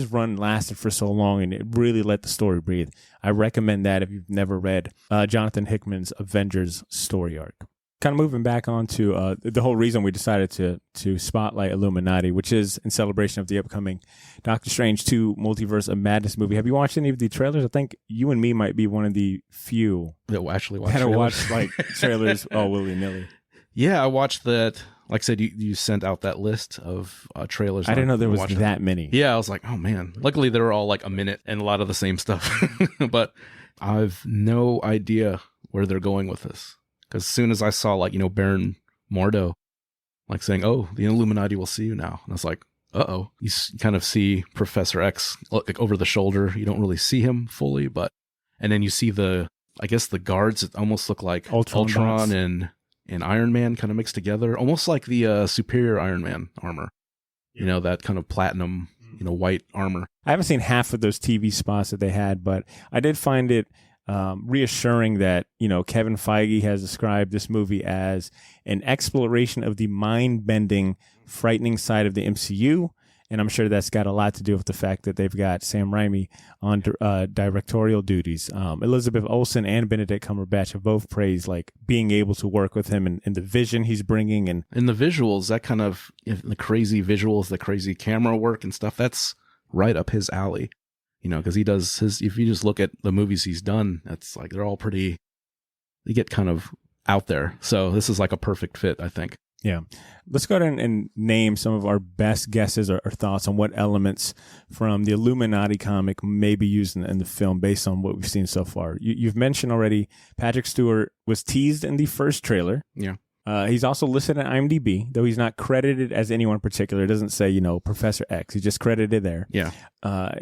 run lasted for so long, and it really let the story breathe. I recommend that if you've never read Jonathan Hickman's Avengers story arc. Kind of moving back on to the whole reason we decided to spotlight Illuminati, which is in celebration of the upcoming Doctor Strange 2 Multiverse of Madness movie. Have you watched any of the trailers? I think you and me might be one of the few that actually watch like trailers all willy-nilly. Yeah, I watched that. Like I said, you sent out that list of trailers. I didn't know there was that many. Yeah, I was like, oh man. Luckily, they were all like a minute and a lot of the same stuff. But I've no idea where they're going with this. Because as soon as I saw, like, you know, Baron Mordo, like saying, oh, the Illuminati will see you now. And I was like, uh-oh. You kind of see Professor X like over the shoulder. You don't really see him fully, but... And then you see the guards that almost look like Ultron and Iron Man kind of mixed together. Almost like the superior Iron Man armor. Yeah. You know, that kind of platinum, you know, white armor. I haven't seen half of those TV spots that they had, but I did find it reassuring that, you know, Kevin Feige has described this movie as an exploration of the mind-bending, frightening side of the MCU. And I'm sure that's got a lot to do with the fact that they've got Sam Raimi on directorial duties. Elizabeth Olsen and Benedict Cumberbatch have both praised like being able to work with him and the vision he's bringing. And the visuals, that kind of, the crazy visuals, the crazy camera work and stuff, that's right up his alley. You know, because he does if you just look at the movies he's done, that's like, they're all pretty, they get kind of out there. So this is like a perfect fit, I think. Yeah. Let's go ahead and name some of our best guesses or thoughts on what elements from the Illuminati comic may be used in the film based on what we've seen so far. You've mentioned already Patrick Stewart was teased in the first trailer. Yeah. He's also listed on IMDb, though he's not credited as anyone in particular. It doesn't say, you know, Professor X. He's just credited there. Yeah.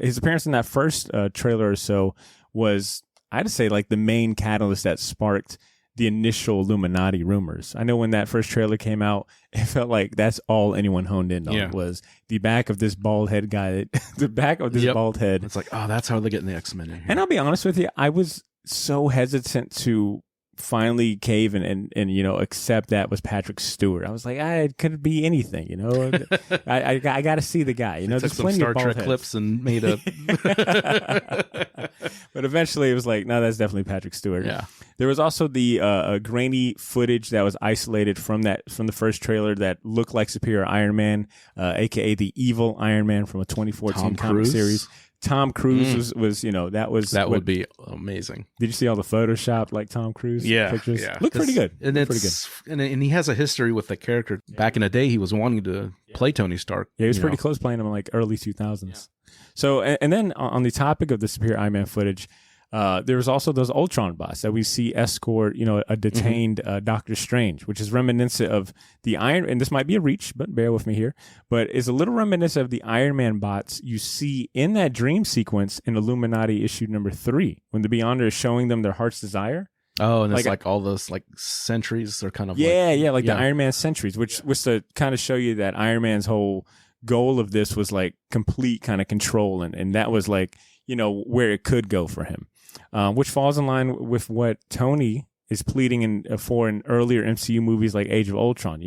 His appearance in that first trailer or so was, I'd say, like the main catalyst that sparked the initial Illuminati rumors. I know when that first trailer came out, it felt like that's all anyone honed in on was the back of this bald head guy. The back of this bald head. It's like, oh, that's how they're getting the X-Men in here. And I'll be honest with you, I was so hesitant to finally cave and accept that was Patrick Stewart. I was like, it could be anything, I got to see the guy, Took there's some plenty Star of bald Trek heads. clips and made a. But eventually it was like, no, that's definitely Patrick Stewart. Yeah. There was also the grainy footage that was isolated from the first trailer that looked like Superior Iron Man, aka the evil Iron Man from a 2014 Tom comic Cruise? series. Tom Cruise was That would be amazing. Did you see all the Photoshop like Tom Cruise pictures? Yeah. Look pretty good. And Look it's and he has a history with the character. Back in the day, he was wanting to play Tony Stark. Yeah, he was pretty close playing him in like early 2000s. Yeah. So, and then on the topic of the Superior Iron Man footage, there was also those Ultron bots that we see escort, a detained Doctor Strange, which is reminiscent of the Iron, and this might be a reach, but bear with me here, but is a little reminiscent of the Iron Man bots you see in that dream sequence in Illuminati issue number 3, when the Beyonder is showing them their heart's desire. Oh, and it's like all those like sentries. They're kind of the Iron Man sentries, which was to kind of show you that Iron Man's whole goal of this was like complete kind of control, and that was like where it could go for him. Which falls in line with what Tony is pleading for in earlier MCU movies like Age of Ultron.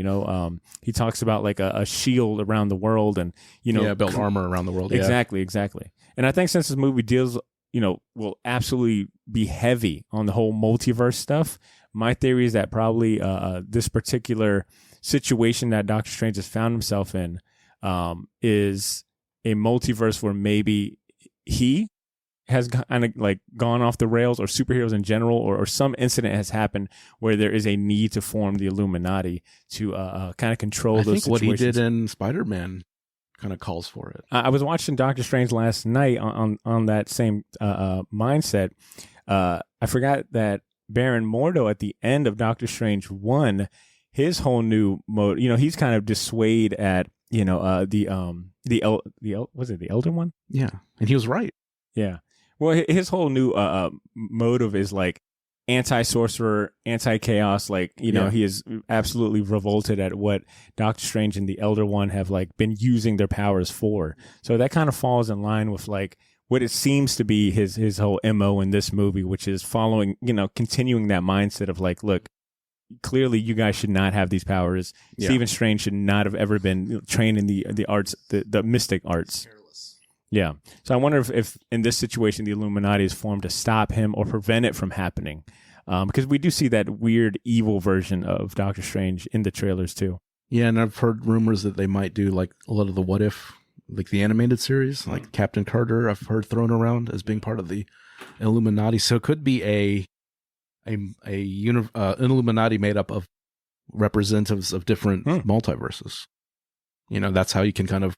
He talks about like a shield around the world and, build armor around the world. Exactly. And I think since this movie deals, will absolutely be heavy on the whole multiverse stuff, my theory is that probably this particular situation that Doctor Strange has found himself in is a multiverse where maybe he has kind of like gone off the rails, or superheroes in general, or some incident has happened where there is a need to form the Illuminati to kind of control those situations. I think what he did in Spider-Man kind of calls for it. I was watching Doctor Strange last night on that same mindset. I forgot that Baron Mordo at the end of Doctor Strange 1, his whole new mode, he's kind of dissuade at the Elder One? Yeah, and he was right. Yeah. Well, his whole new motive is like anti-sorcerer, anti-chaos. Like, he is absolutely revolted at what Doctor Strange and the Elder One have like been using their powers for. So that kind of falls in line with like what it seems to be his whole MO in this movie, which is following, continuing that mindset of like, look, clearly you guys should not have these powers. Yeah. Stephen Strange should not have ever been trained in the arts, the mystic arts. Yeah. So I wonder if in this situation, the Illuminati is formed to stop him or prevent it from happening. Because we do see that weird evil version of Doctor Strange in the trailers too. Yeah. And I've heard rumors that they might do like a lot of the What If, like the animated series, like Captain Carter, I've heard thrown around as being part of the Illuminati. So it could be an Illuminati made up of representatives of different multiverses. That's how you can kind of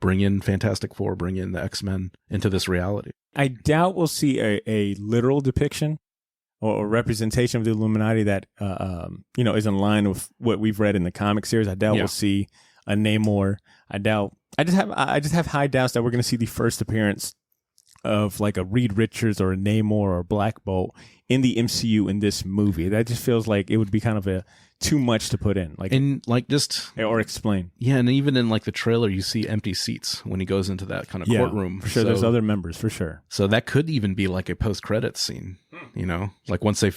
bring in Fantastic Four, bring in the X-Men into this reality. I doubt we'll see a literal depiction or representation of the Illuminati that is in line with what we've read in the comic series. I doubt we'll see a Namor. I just have high doubts that we're going to see the first appearance of like a Reed Richards or a Namor or Black Bolt in the MCU in this movie. That just feels like it would be kind of too much to put in, or explain. Yeah, and even in like the trailer, you see empty seats when he goes into that kind of courtroom. For sure, there's other members for sure. So that could even be like a post-credits scene. Like once they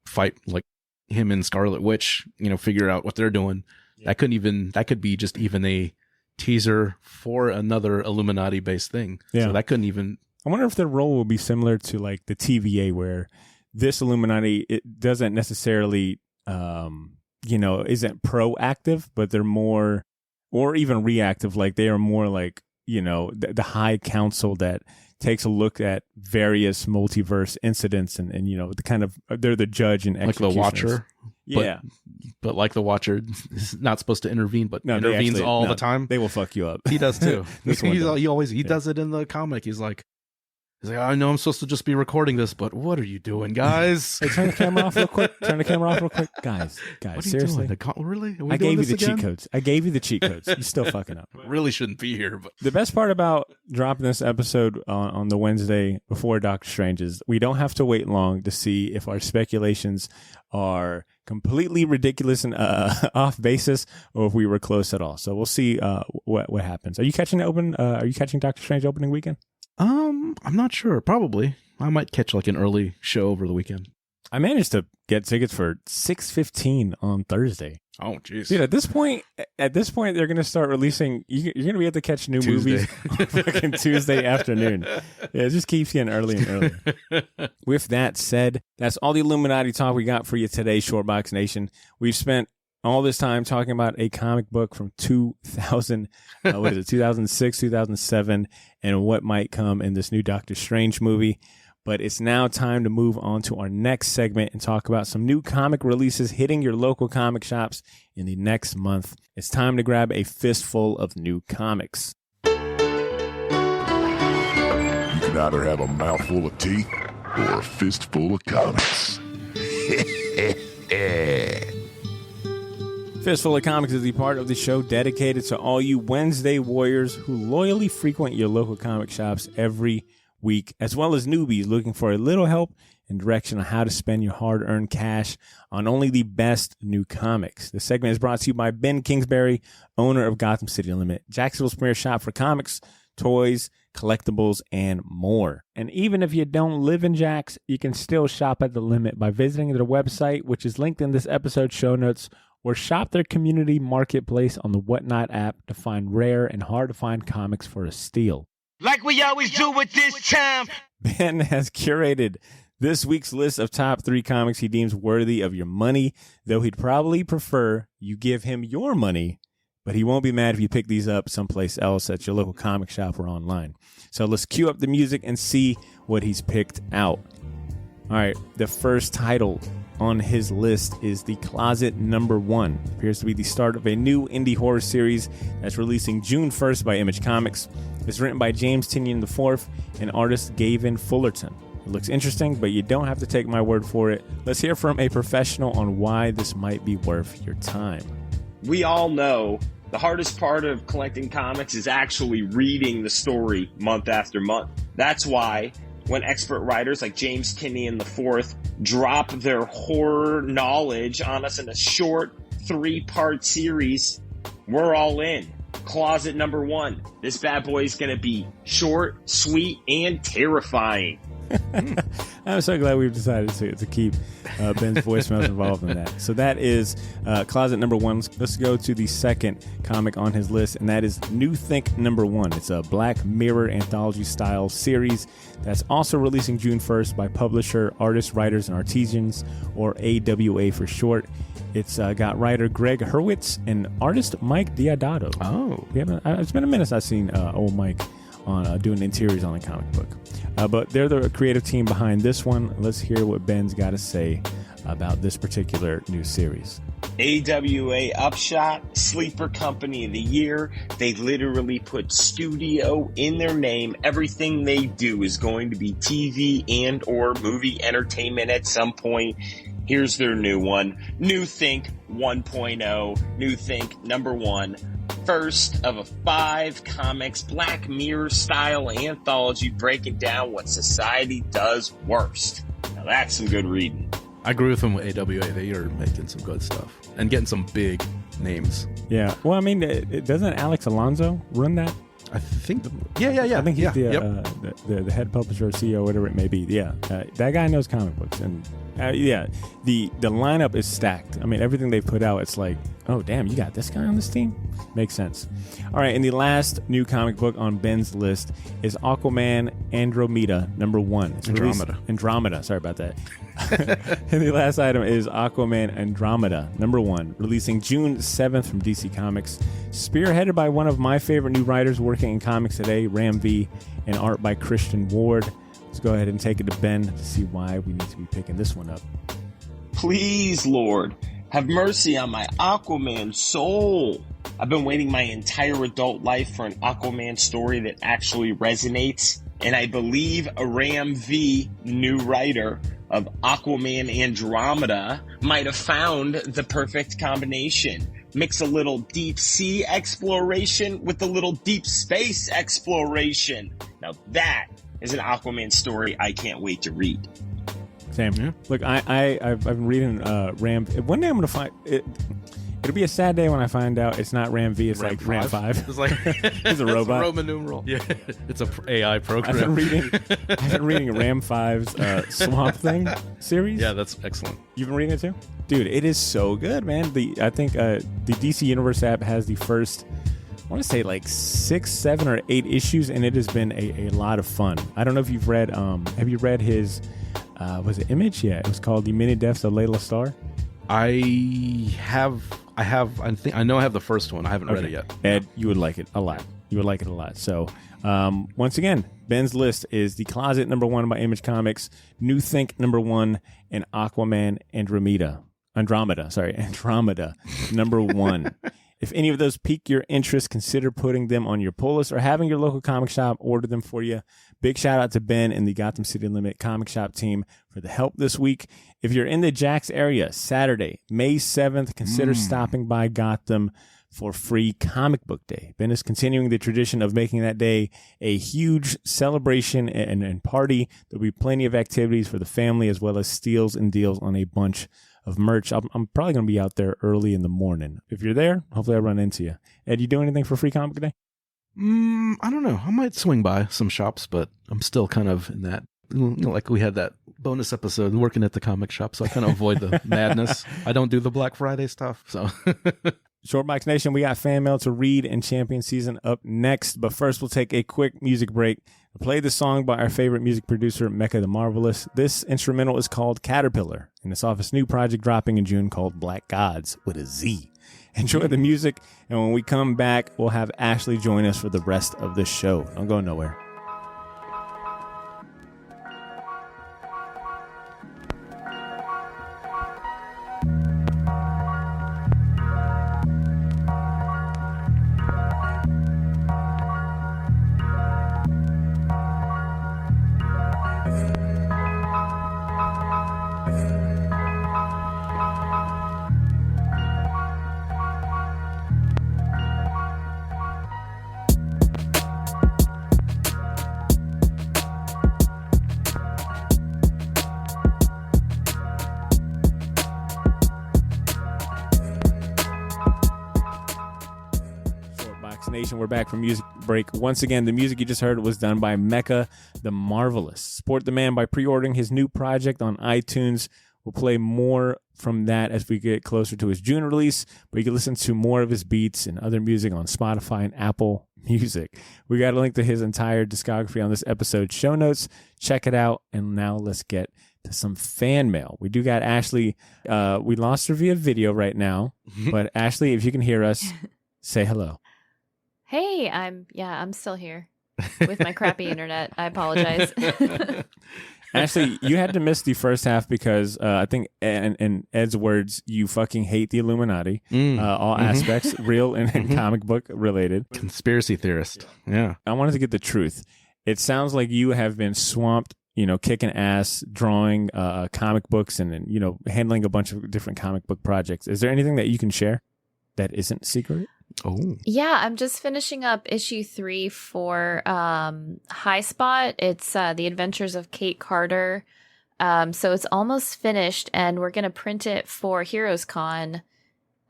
fight like him and Scarlet Witch, figure out what they're doing. Yeah. That could be just even a teaser for another Illuminati-based thing. Yeah. So that couldn't even. I wonder if their role will be similar to like the TVA, where this Illuminati, it doesn't necessarily isn't proactive, but they're more, or even reactive. Like they are more like, the High Council that takes a look at various multiverse incidents and the kind of, they're the judge and executioners. Like the Watcher. Yeah. But like the Watcher is not supposed to intervene, but intervenes all the time. They will fuck you up. He does too. He does it in the comic. He's like, I know I'm supposed to just be recording this, but what are you doing, guys? Hey, turn the camera off real quick. Guys, what are seriously? You doing? Really? I gave you the cheat codes. You're still fucking up. Really shouldn't be here. But the best part about dropping this episode on the Wednesday before Doctor Strange is we don't have to wait long to see if our speculations are completely ridiculous and off basis, or if we were close at all. So we'll see what happens. Are you catching Doctor Strange opening weekend? I'm not sure. Probably. I might catch like an early show over the weekend. I managed to get tickets for $6.15 on Thursday. Oh, jeez. Dude, at this point, they're going to start releasing. You're going to be able to catch new movies on fucking Tuesday afternoon. Yeah, it just keeps getting early and earlier. With that said, that's all the Illuminati talk we got for you today, Shortbox Nation. We've spent all this time talking about a comic book from 2006, 2007, and what might come in this new Doctor Strange movie. But it's now time to move on to our next segment and talk about some new comic releases hitting your local comic shops in the next month. It's time to grab a fistful of new comics. You can either have a mouthful of tea or a fistful of comics. Fistful of Comics is the part of the show dedicated to all you Wednesday warriors who loyally frequent your local comic shops every week, as well as newbies looking for a little help and direction on how to spend your hard-earned cash on only the best new comics. This segment is brought to you by Ben Kingsbury, owner of Gotham City Limit, Jacksonville's premier shop for comics, toys, collectibles, and more. And even if you don't live in Jax, you can still shop at the Limit by visiting their website, which is linked in this episode's show notes, or shop their community marketplace on the Whatnot app to find rare and hard-to-find comics for a steal. Like we always do with this time. Ben has curated this week's list of top 3 comics he deems worthy of your money, though he'd probably prefer you give him your money, but he won't be mad if you pick these up someplace else at your local comic shop or online. So let's cue up the music and see what he's picked out. All right, the first title on his list is The Closet Number 1. It appears to be the start of a new indie horror series that's releasing June 1st by Image Comics. It's written by James Tynion IV and artist Gavin Fullerton. It looks interesting, but you don't have to take my word for it. Let's hear from a professional on why this might be worth your time. We all know the hardest part of collecting comics is actually reading the story month after month. That's why when expert writers like James Tynion IV drop their horror knowledge on us in a short 3-part series, we're all in. Closet Number 1. This bad boy is going to be short, sweet, and terrifying. I'm so glad we've decided to keep Ben's voicemails involved in that. So that is Closet Number 1. Let's go to the second comic on his list, and that is New Think Number 1. It's a Black Mirror anthology-style series that's also releasing June 1st by publisher Artists, Writers, and Artisans, or AWA for short. It's got writer Greg Hurwitz and artist Mike Diodato. Oh. It's been a minute since I've seen old Mike on doing interiors on a comic book. But they're the creative team behind this one. Let's hear what Ben's got to say about this particular new series. AWA Upshot, Sleeper Company of the Year. They literally put studio in their name. Everything they do is going to be TV and or movie entertainment at some point. Here's their new one. New Think 1.0. New Think Number 1. First of a 5 comics Black Mirror style anthology breaking down what society does worst. Now that's some good reading. I agree with them with AWA. They are making some good stuff and getting some big names. Yeah. Well, I mean, doesn't Alex Alonso run that? I think. Yeah. I think he's the head publisher or CEO, whatever it may be. Yeah. That guy knows comic books. And the lineup is stacked. I mean, everything they put out, it's like, oh, damn, you got this guy on this team? Makes sense. All right. And the last new comic book on Ben's list is Aquaman Andromeda Number 1. Andromeda. Sorry about that. And the last item is Aquaman Andromeda Number 1, releasing June 7th from DC Comics. Spearheaded by one of my favorite new writers working in comics today, Ram V, and art by Christian Ward. Let's go ahead and take it to Ben to see why we need to be picking this one up. Please, Lord, have mercy on my Aquaman soul. I've been waiting my entire adult life for an Aquaman story that actually resonates, and I believe Ram V, new writer of Aquaman Andromeda, might have found the perfect combination. Mix a little deep sea exploration with a little deep space exploration. Now that is an Aquaman story I can't wait to read. Same. Yeah. Look, I've been reading Ram. One day I'm going to find it. It'll be a sad day when I find out it's not Ram V, it's Ram like Ram 5. It's like It's a robot. It's a Roman numeral. Yeah, it's a AI program. I've been reading Ram 5's Swamp Thing series. Yeah, that's excellent. You've been reading it too? Dude, it is so good, man. I think the DC Universe app has the first, I want to say like 6, 7, or 8 issues, and it has been a lot of fun. I don't know if you've read, have you read his, was it Image? Yeah, it was called The Many Deaths of Layla Starr. I think I know I have the first one. I haven't read it yet. Ed, you would like it a lot. So, once again, Ben's list is The Closet #1 by Image Comics, New Think #1, and Aquaman Andromeda #1. If any of those pique your interest, consider putting them on your pull list or having your local comic shop order them for you. Big shout out to Ben and the Gotham City Limit comic shop team for the help this week. If you're in the Jax area, Saturday, May 7th, consider stopping by Gotham for Free Comic Book Day. Ben is continuing the tradition of making that day a huge celebration and party. There'll be plenty of activities for the family as well as steals and deals on a bunch of merch. I'm probably going to be out there early in the morning. If you're there, hopefully I run into you. Ed, you do anything for Free Comic Book Day? I don't know. I might swing by some shops, but I'm still kind of in that, like we had that bonus episode working at the comic shop, so I kind of avoid the madness. I don't do the Black Friday stuff, so. Short Box Nation, we got fan mail to read and Champion Season up next, but first we'll take a quick music break. We'll play the song by our favorite music producer, Mecca the Marvelous. This instrumental is called Caterpillar, and it's off his new project dropping in June called Black Gods with a Z. Enjoy the music, and when we come back, we'll have Ashley join us for the rest of the show. Don't go nowhere. Nation, we're back from music break. Once again, the music you just heard was done by Mecca the Marvelous. Support the man by pre-ordering his new project on iTunes. We'll play more from that as we get closer to his June release, but you can listen to more of his beats and other music on Spotify and Apple Music. We got a link to his entire discography on this episode's show notes. Check it out. And now let's get to some fan mail. We do got Ashley. We lost her via video right now, but Ashley, if you can hear us, say hello. Hey, I'm still here with my crappy internet. I apologize. Actually, you had to miss the first half because I think, in Ed's words, you fucking hate the Illuminati. All aspects, real and comic book related. Conspiracy theorist. Yeah. I wanted to get the truth. It sounds like you have been swamped, kicking ass, drawing comic books and, handling a bunch of different comic book projects. Is there anything that you can share that isn't secret? Oh. Yeah, I'm just finishing up issue 3 for High Spot. It's The Adventures of Kate Carter. So it's almost finished, and we're going to print it for Heroes Con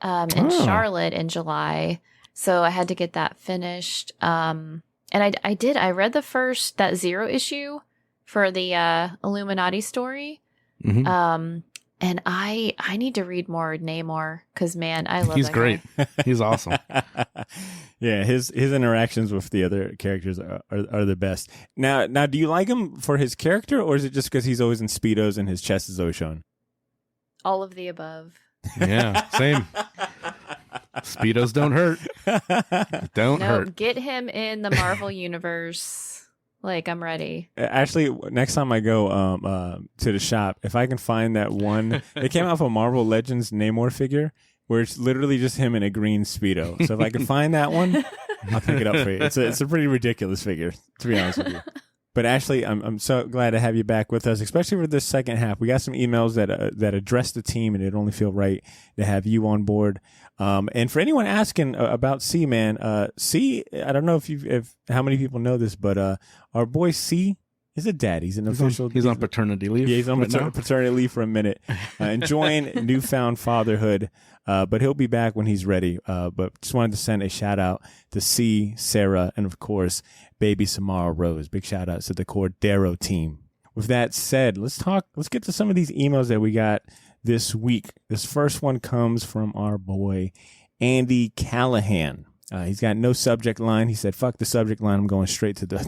in Charlotte in July. So I had to get that finished. And I read the first, that 0 issue for the Illuminati story. Mm-hmm. And I need to read more Namor because, man, I love He's that great. guy. He's awesome. Yeah, his interactions with the other characters are the best. Now, do you like him for his character, or is it just because he's always in Speedos and his chest is always shown? All of the above. Yeah, same. Speedos don't hurt. Don't hurt. Get him in the Marvel universe. Like, I'm ready. Actually, next time I go to the shop, if I can find that one, it came out of a Marvel Legends Namor figure where it's literally just him in a green Speedo. So if I can find that one, I'll pick it up for you. It's a pretty ridiculous figure, to be honest with you. But Ashley, I'm so glad to have you back with us, especially for this second half. We got some emails that address the team, and it'd only feel right to have you on board. And for anyone asking about C, man, C, I don't know if how many people know this, but our boy C He's a dad. He's an official. He's on paternity leave. Yeah, he's on right now. paternity leave for a minute, enjoying newfound fatherhood. But he'll be back when he's ready. But just wanted to send a shout out to C, Sarah, and of course, baby Samara Rose. Big shout out to the Cordero team. With that said, let's get to some of these emails that we got this week. This first one comes from our boy, Andy Callahan. He's got no subject line. He said, fuck the subject line. I'm going straight to the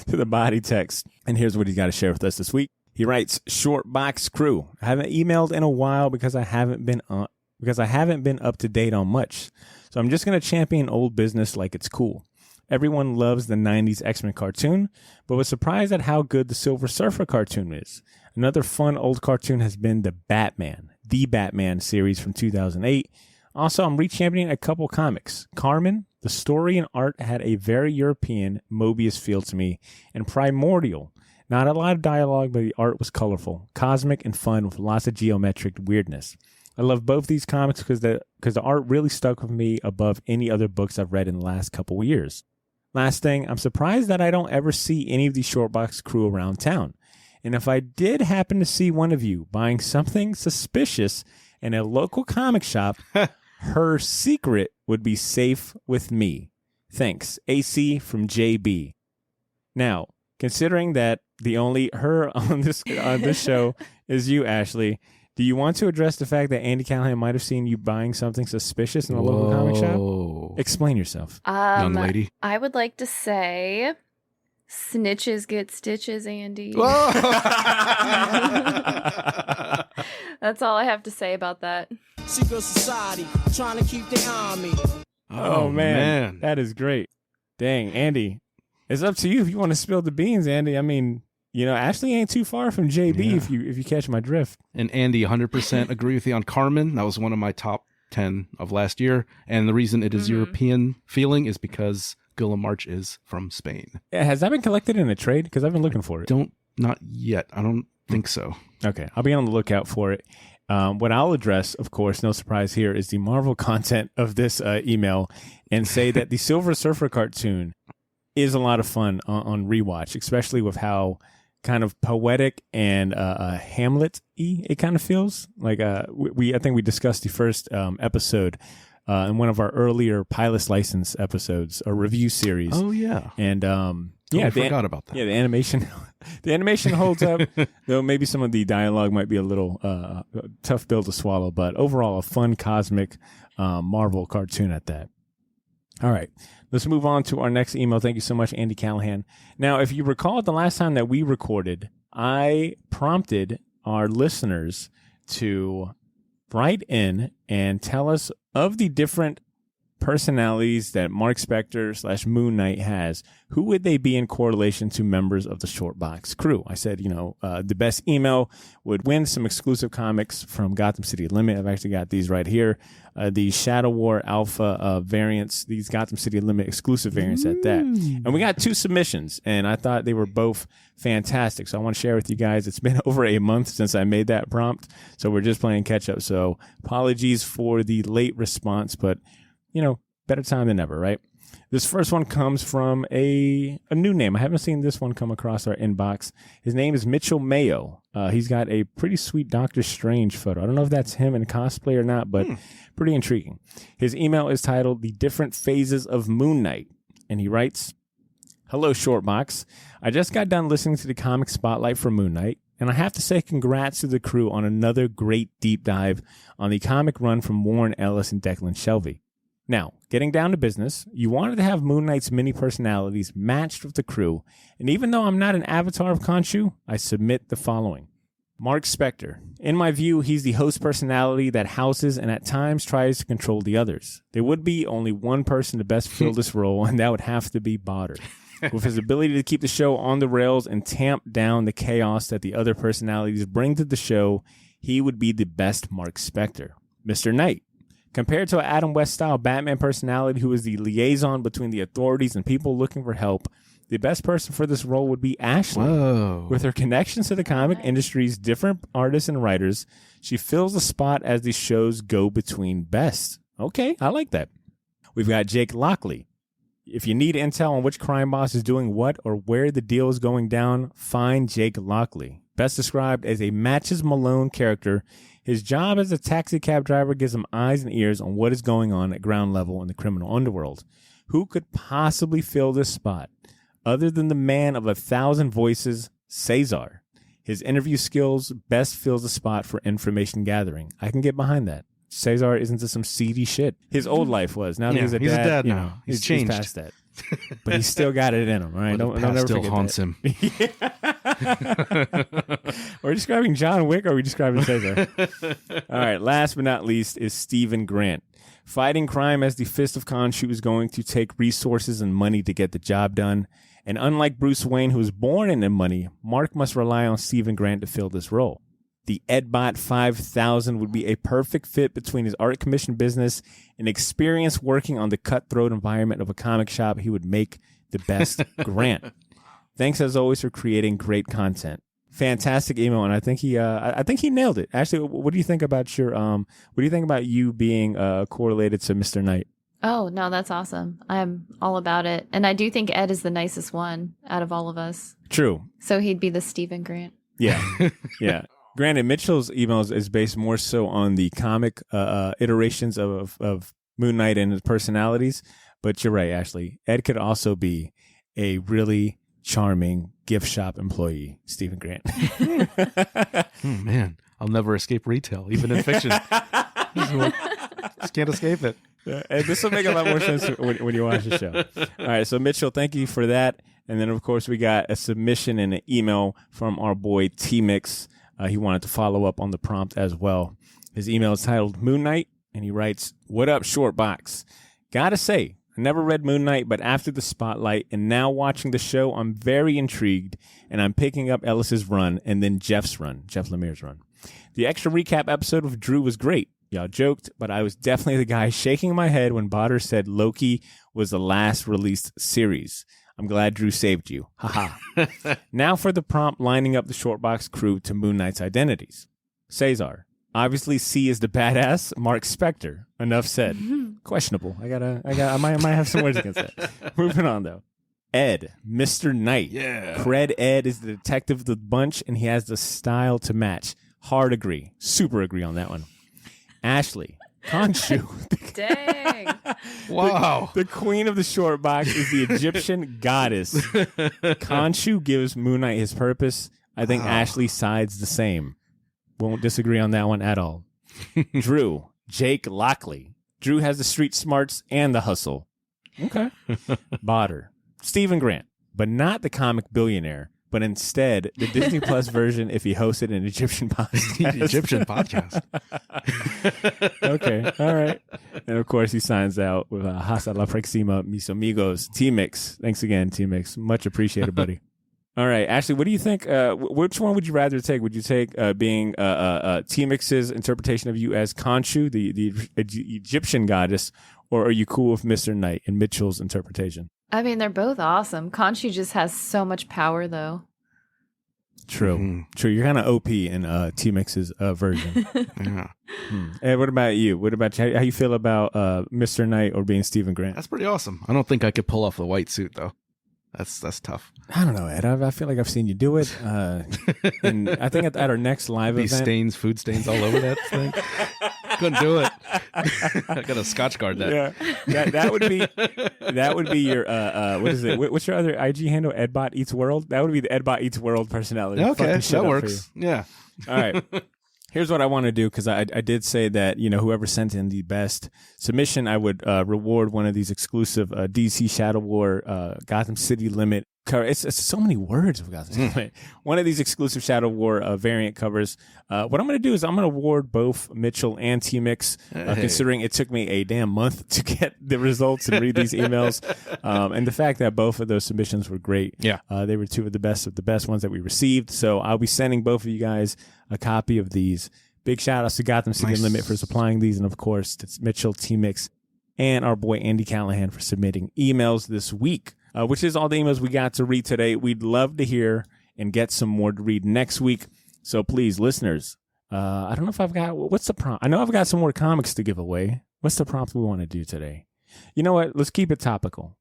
to the body text. And here's what he's got to share with us this week. He writes, Short Box Crew. I haven't emailed in a while because I haven't been up to date on much. So I'm just going to champion old business like it's cool. Everyone loves the 90s X-Men cartoon, but was surprised at how good the Silver Surfer cartoon is. Another fun old cartoon has been the Batman series from 2008. Also, I'm re-championing a couple comics. Carmen, the story and art had a very European Mobius feel to me, and Primordial. Not a lot of dialogue, but the art was colorful, cosmic, and fun with lots of geometric weirdness. I love both these comics because the art really stuck with me above any other books I've read in the last couple of years. Last thing, I'm surprised that I don't ever see any of these Shortbox crew around town. And if I did happen to see one of you buying something suspicious in a local comic shop, her secret would be safe with me. Thanks. AC from JB. Now, considering that the only her on this show is you, Ashley, do you want to address the fact that Andy Callahan might have seen you buying something suspicious in a local comic shop? Explain yourself. Young lady. I would like to say snitches get stitches, Andy. That's all I have to say about that. Secret society trying to keep their army. Oh, man. That is great. Dang, Andy. It's up to you if you want to spill the beans, Andy. I mean, you know, Ashley ain't too far from JB if you catch my drift. And Andy, 100% agree with you on Carmen. That was one of my top 10 of last year. And the reason it is European feeling is because Gula March is from Spain. Yeah, has that been collected in a trade? Because I've been looking for it. Not yet. I don't think so. Okay. I'll be on the lookout for it. What I'll address, of course, no surprise here, is the Marvel content of this email and say that the Silver Surfer cartoon is a lot of fun on rewatch, especially with how kind of poetic and Hamlet-y it kind of feels. Like I think we discussed the first episode in one of our earlier Pilot's License episodes, a review series. Oh yeah, and I forgot about that. Yeah, the animation holds up. Though maybe some of the dialogue might be a little tough pill to swallow, but overall a fun cosmic Marvel cartoon at that. All right, let's move on to our next email. Thank you so much, Andy Callahan. Now, if you recall the last time that we recorded, I prompted our listeners to write in and tell us of the different personalities that Mark Spector / Moon Knight has. Who would they be in correlation to members of the Short Box crew? I said, the best email would win some exclusive comics from Gotham City Limit. I've actually got these right here. The Shadow War Alpha variants, these Gotham City Limit exclusive variants at that. And we got 2 submissions, and I thought they were both fantastic. So I want to share with you guys. It's been over a month since I made that prompt, so we're just playing catch up. So apologies for the late response, but better time than ever, right? This first one comes from a new name. I haven't seen this one come across our inbox. His name is Mitchell Mayo. He's got a pretty sweet Doctor Strange photo. I don't know if that's him in cosplay or not, but pretty intriguing. His email is titled The Different Phases of Moon Knight. And he writes, Hello, Shortbox. I just got done listening to the comic spotlight for Moon Knight, and I have to say congrats to the crew on another great deep dive on the comic run from Warren Ellis and Declan Shelvey. Now, getting down to business, you wanted to have Moon Knight's many personalities matched with the crew, and even though I'm not an avatar of Khonshu, I submit the following. Mark Spector. In my view, he's the host personality that houses and at times tries to control the others. There would be only one person to best fill this role, and that would have to be Botter. With his ability to keep the show on the rails and tamp down the chaos that the other personalities bring to the show, he would be the best Mark Spector. Mr. Knight. Compared to an Adam West-style Batman personality who is the liaison between the authorities and people looking for help, the best person for this role would be Ashley. Whoa. With her connections to the comic industry's different artists and writers, she fills the spot as the show's go-between best. Okay, I like that. We've got Jake Lockley. If you need intel on which crime boss is doing what or where the deal is going down, find Jake Lockley. Best described as a Matches Malone character, his job as a taxi cab driver gives him eyes and ears on what is going on at ground level in the criminal underworld. Who could possibly fill this spot other than the man of 1,000 voices, Cesar? His interview skills best fills the spot for information gathering. I can get behind that. Cesar isn't just some seedy shit. His old life was. Now that he's a dad now. You know, He's changed. Past that. But he's still got it in him, right? Well, Don't ever still forget haunts that. him. Are we describing John Wick or are we describing Cesar? All right, last but not least is Stephen Grant. Fighting crime as the Fist of Khonshu is going to take resources and money to get the job done. And unlike Bruce Wayne, who was born into money, Mark must rely on Stephen Grant to fill this role. The Edbot 5000 would be a perfect fit between his art commission business and experience working on the cutthroat environment of a comic shop. He would make the best Grant. Thanks as always for creating great content. Fantastic email, and I think he nailed it. Actually, what do you think about you being correlated to Mr. Knight? Oh, no, that's awesome. I'm all about it. And I do think Ed is the nicest one out of all of us. True. So he'd be the Stephen Grant. Yeah. Yeah. Granted, Mitchell's emails is based more so on the comic iterations of Moon Knight and his personalities. But you're right, Ashley. Ed could also be a really charming gift shop employee, Stephen Grant. Man, I'll never escape retail, even in fiction. Just can't escape it. And this will make a lot more sense when you watch the show. All right, so Mitchell, thank you for that. And then, of course, we got a submission and an email from our boy T-Mix. He wanted to follow up on the prompt as well. His email is titled Moon Knight, and he writes, "What up, Short Box? Gotta say, I never read Moon Knight, but after the spotlight and now watching the show, I'm very intrigued, and I'm picking up Ellis's run and then Jeff Lemire's run. The extra recap episode with Drew was great. Y'all joked, but I was definitely the guy shaking my head when Botter said Loki was the last released series. I'm glad Drew saved you. Haha. Now for the prompt lining up the Shortbox crew to Moon Knight's identities. Cesar. Obviously, C is the badass. Mark Spector. Enough said. Questionable. I might have some words against that. Moving on, though. Ed. Mr. Knight. Yeah. Cred Ed is the detective of the bunch, and he has the style to match. Hard agree. Super agree on that one. Ashley. Khonshu. Dang. Wow. The queen of the short box is the Egyptian goddess. Khonshu gives Moon Knight his purpose. I think Ashley sides the same. Won't disagree on that one at all. Drew. Jake Lockley. Drew has the street smarts and the hustle. Okay. Botter. Stephen Grant, but not the comic billionaire, but instead the Disney Plus version if he hosted an Egyptian podcast. Egyptian podcast. Okay. All right. And of course, he signs out with Hasta la próxima, mis amigos. T-Mix. Thanks again, T-Mix. Much appreciated, buddy. All right. Ashley, what do you think? Which one would you rather take? Would you take being T-Mix's interpretation of you as Khonshu, the Egyptian goddess, or are you cool with Mr. Knight and Mitchell's interpretation? I mean, they're both awesome. Khonshu just has so much power, though. True. Mm-hmm. True. You're kind of OP in T-Mix's version. Yeah. And what about you? What about you? How you feel about Mr. Knight or being Stephen Grant? That's pretty awesome. I don't think I could pull off the white suit, though. That's tough. I don't know, Ed. I feel like I've seen you do it. And I think at our next live These event. food stains all over that thing. Couldn't do it. I got to Scotch guard that. Yeah, that would be your what is it? What's your other IG handle? Edbot Eats World. That would be the Edbot Eats World personality. Okay, Fucking that works. Yeah. All right. Here's what I want to do, because I did say that, whoever sent in the best submission, I would reward one of these exclusive DC Shadow War Gotham City Limit. It's so many words of Gotham City Limit. One of these exclusive Shadow War variant covers. What I'm going to do is I'm going to award both Mitchell and T-Mix, considering it took me a damn month to get the results and read these emails. And the fact that both of those submissions were great. Yeah. They were two of the best ones that we received. So I'll be sending both of you guys a copy of these. Big shout outs to Gotham City Limit for supplying these. And of course, it's Mitchell, T-Mix, and our boy Andy Callahan for submitting emails this week, which is all the emails we got to read today. We'd love to hear and get some more to read next week. So please, listeners, I don't know if what's the prompt? I know I've got some more comics to give away. What's the prompt we want to do today? You know what? Let's keep it topical.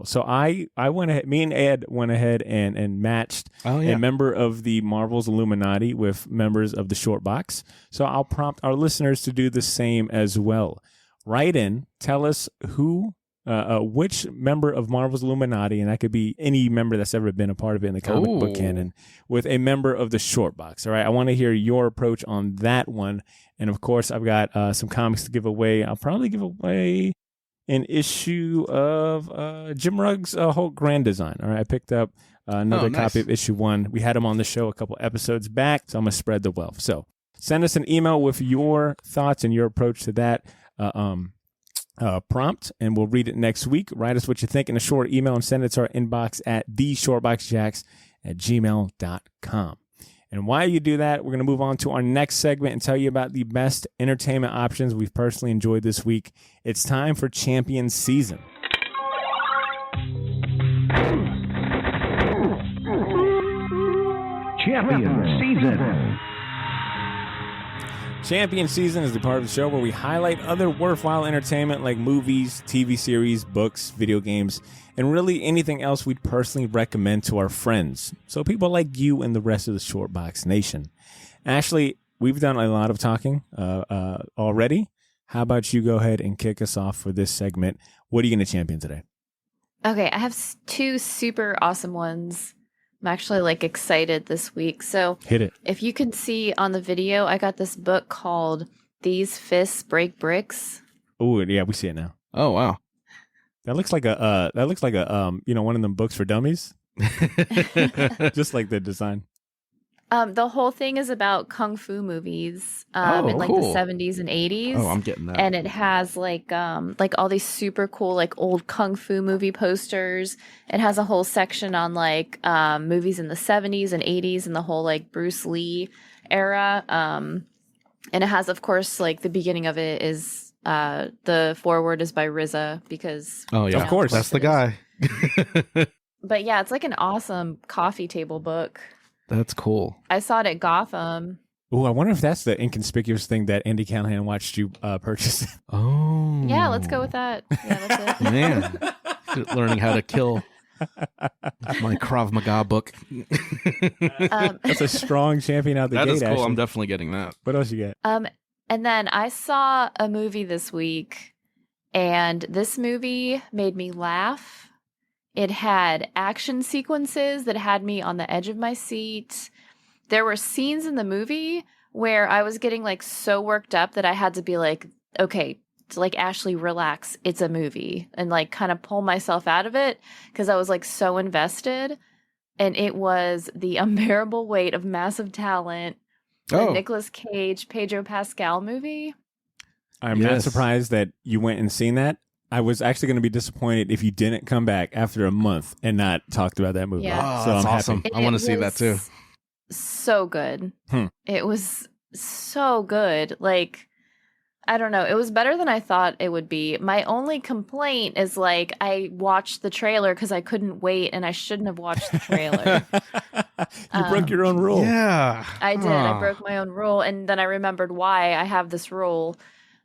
So I went ahead, me and Ed went ahead and matched a member of the Marvel's Illuminati with members of the Short Box. So I'll prompt our listeners to do the same as well. Write in, tell us which member of Marvel's Illuminati, and that could be any member that's ever been a part of it in the comic book canon, with a member of the Short Box. All right, I want to hear your approach on that one. And of course, I've got some comics to give away. I'll probably give away an issue of Jim Rugg's Hulk Grand Design. All right, I picked up another copy of issue 1. We had him on the show a couple episodes back, so I'm going to spread the wealth. So send us an email with your thoughts and your approach to that prompt, and we'll read it next week. Write us what you think in a short email and send it to our inbox at theshortboxjacks@gmail.com. And while you do that, we're going to move on to our next segment and tell you about the best entertainment options we've personally enjoyed this week. It's time for Champion Season. Champion Season. Champion Season is the part of the show where we highlight other worthwhile entertainment like movies, TV series, books, video games, and really anything else we'd personally recommend to our friends. So people like you and the rest of the Short Box Nation. Ashley, we've done a lot of talking already. How about you go ahead and kick us off for this segment? What are you going to champion today? Okay, I have 2 super awesome ones. I'm actually excited this week. So hit it. If you can see on the video, I got this book called These Fists Break Bricks. Oh, yeah, we see it now. Oh, wow. That looks like a one of them books for dummies. Just like the design. The whole thing is about kung fu movies in the 70s and 80s. Oh, I'm getting that. And it has all these super cool old kung fu movie posters. It has a whole section on movies in the 70s and 80s and the whole Bruce Lee era. And it has, of course, the beginning of it is the foreword is by RZA because of course that's the guy. But yeah, it's an awesome coffee table book. That's cool. I saw it at Gotham. Oh, I wonder if that's the inconspicuous thing that Andy Callahan watched you purchase. Oh. Yeah, let's go with that. Yeah, that's it. Man. Learning how to kill. My Krav Maga book. That's a strong champion out the gate. That is cool. Ashley. I'm definitely getting that. What else you get? And then I saw a movie this week, and this movie made me laugh. It had action sequences that had me on the edge of my seat. There were scenes in the movie where I was getting so worked up that I had to be okay, Ashley, relax. It's a movie. And kind of pull myself out of it because I was so invested. And it was The Unbearable Weight of Massive Talent, the Nicolas Cage, Pedro Pascal movie. I'm not surprised that you went and seen that. I was actually going to be disappointed if you didn't come back after a month and not talked about that movie. Yeah. Oh, so that's I'm awesome. happy. I want to see that too. So good. It was so good. I don't know. It was better than I thought it would be. My only complaint is I watched the trailer because I couldn't wait and I shouldn't have watched the trailer. You broke your own rule. Yeah. I did. I broke my own rule. And then I remembered why I have this rule.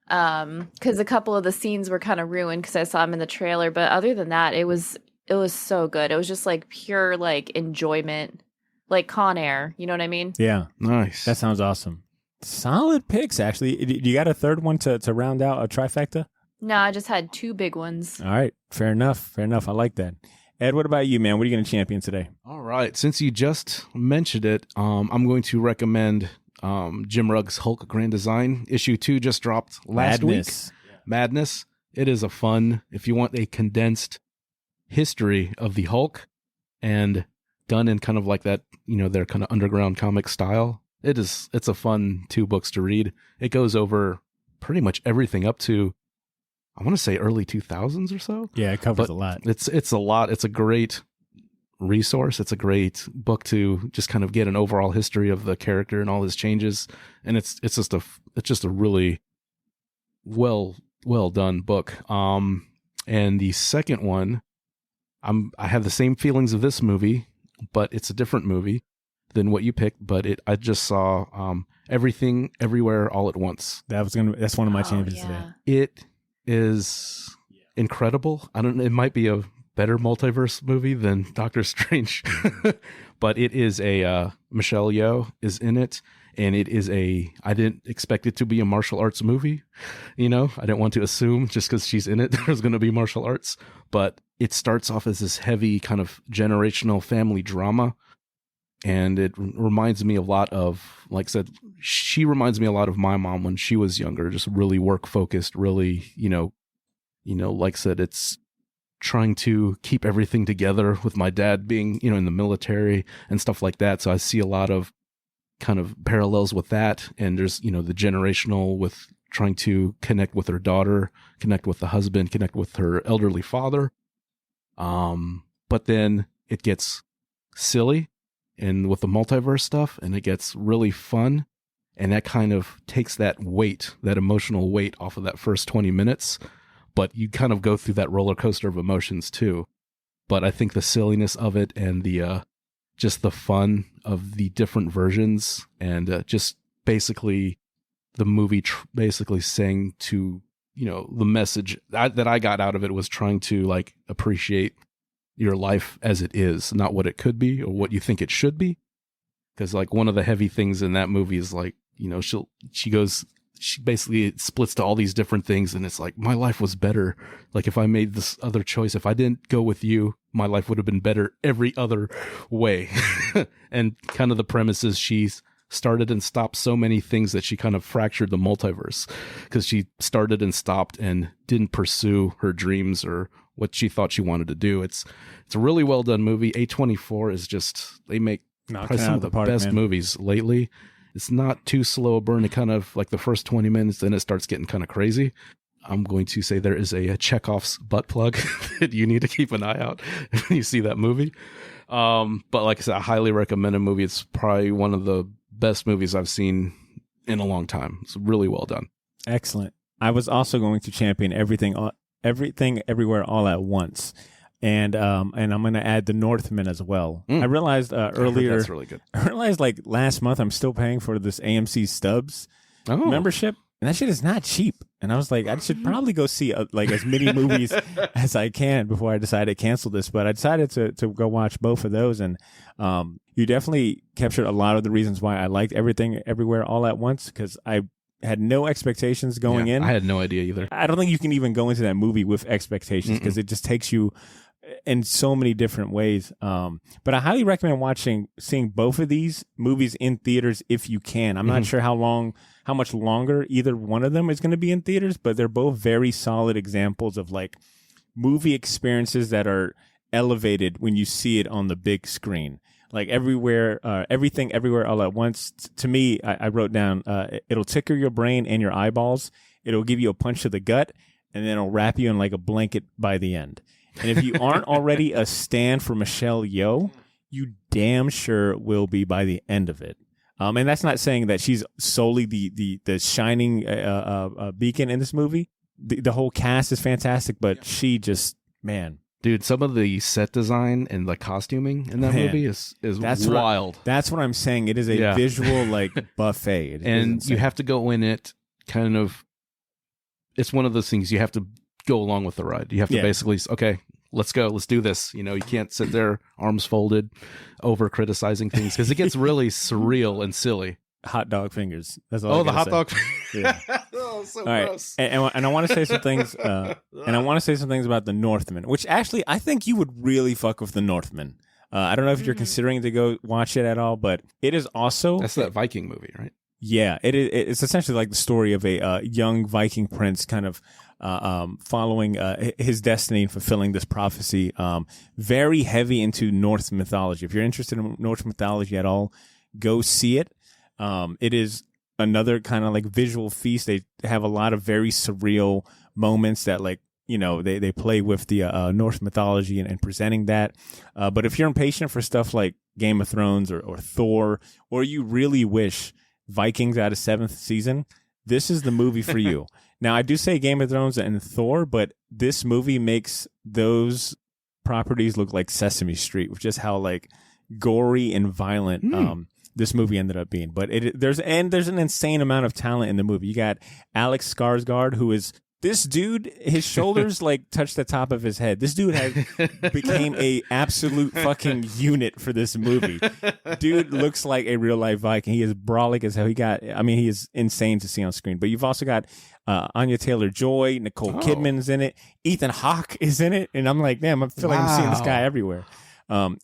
Because a couple of the scenes were kind of ruined because I saw them in the trailer, but other than that, it was so good. It was just pure enjoyment, Con Air. You know what I mean? Yeah, nice. That sounds awesome. Solid picks, actually. You got a third one to round out a trifecta? No, I just had 2 big ones. All right, fair enough. I like that. Ed, what about you, man? What are you going to champion today? All right, since you just mentioned it, I'm going to recommend Jim Rugg's Hulk Grand Design. Issue 2 just dropped last week. Madness. It is a fun, if you want a condensed history of the Hulk and done in kind of that, their kind of underground comic style. It's a fun 2 books to read. It goes over pretty much everything up to, I want to say early 2000s or so. Yeah, it covers a lot. It's a lot. It's a great resource. It's a great book to just kind of get an overall history of the character and all his changes. And it's just a really well done book. And the second one, I have the same feelings of this movie, but it's a different movie than what you picked. But I just saw Everything Everywhere All at Once. That's one of my champions today. It is incredible. I don't know, it might be a better multiverse movie than Doctor Strange, but it is Michelle Yeoh is in it. And it is I didn't expect it to be a martial arts movie. I didn't want to assume just because she's in it, there's going to be martial arts, but it starts off as this heavy kind of generational family drama. And it reminds me a lot of, like I said, she reminds me a lot of my mom when she was younger, just really work focused, really, like I said, it's trying to keep everything together with my dad being, in the military and stuff like that. So I see a lot of kind of parallels with that. And there's, the generational with trying to connect with her daughter, connect with the husband, connect with her elderly father. But then it gets silly and with the multiverse stuff, and it gets really fun. And that kind of takes that weight, that emotional weight off of that first 20 minutes. But you kind of go through that roller coaster of emotions too. But I think the silliness of it and the, just the fun of the different versions, and just basically the movie basically saying to, the message that I got out of it was trying to like appreciate your life as it is, not what it could be or what you think it should be. Because like one of the heavy things in that movie is like, she basically splits to all these different things, and it's like, my life was better. Like if I made this other choice, if I didn't go with you, my life would have been better every other way. And kind of the premise is she's started and stopped so many things that she kind of fractured the multiverse, because she started and stopped and didn't pursue her dreams or what she thought she wanted to do. It's a really well done movie. A24 is just, they make probably some of the best movies lately. It's not too slow a burn. It kind of like the first 20 minutes, then it starts getting kind of crazy. I'm going to say there is a Chekhov's butt plug that you need to keep an eye out when you see that movie. But like I said, I highly recommend a movie. It's probably one of the best movies I've seen in a long time. It's really well done. Excellent. I was also going to champion Everything Everywhere All at Once. And I'm going to add The Northman as well. I realized earlier, that's really good. I realized like last month I'm still paying for this AMC Stubs membership, and that shit is not cheap. And I was like, I should probably go see like as many movies as I can before I decide to cancel this. But I decided to go watch both of those, and you definitely captured a lot of the reasons why I liked Everything Everywhere All at Once, because I had no expectations going in. I had no idea either. I don't think you can even go into that movie with expectations, because it just takes you in so many different ways. But I highly recommend seeing both of these movies in theaters if you can. I'm not sure how much longer either one of them is going to be in theaters, but they're both very solid examples of like movie experiences that are elevated when you see it on the big screen. Like Everything Everywhere All at Once, to me, I wrote down, it'll tickle your brain and your eyeballs. It'll give you a punch to the gut, and then it'll wrap you in like a blanket by the end. And if you aren't already a stan for Michelle Yeoh, you damn sure will be by the end of it. And that's not saying that she's solely the shining beacon in this movie. The whole cast is fantastic, but she just, man. Dude, some of the set design and the costuming in that movie is wild. That's what I'm saying. It is a visual like buffet. And you have to go in it kind of, it's one of those things you have to go along with the ride. You have to basically, okay, let's go, let's do this. You can't sit there arms folded over criticizing things, because it gets really surreal and silly. Hot dog fingers. That's all. The hot dog. Yeah. Oh, so gross. And I want to say some things. And I want to say some things about The Northman, which actually I think you would really fuck with The Northman. I don't know if you're considering to go watch it at all, but it is also, that's that Viking movie, right? Yeah, it's essentially like the story of a young Viking prince kind of following his destiny and fulfilling this prophecy. Very heavy into Norse mythology. If you're interested in Norse mythology at all, go see it. It is another kind of like visual feast. They have a lot of very surreal moments that like, they play with the Norse mythology and presenting that. But if you're impatient for stuff like Game of Thrones or Thor, or you really wish Vikings out of 7th season, this is the movie for you. Now, I do say Game of Thrones and Thor, but this movie makes those properties look like Sesame Street, with just how like gory and violent this movie ended up being. But there's an insane amount of talent in the movie. You got Alex Skarsgård, who is This dude, his shoulders like touch the top of his head. This dude became a absolute fucking unit for this movie. Dude looks like a real life Viking. He is brolic as hell. He is insane to see on screen. But you've also got Anya Taylor-Joy, Nicole Kidman's in it, Ethan Hawke is in it, and I'm like, damn, I feel like I'm seeing this guy everywhere.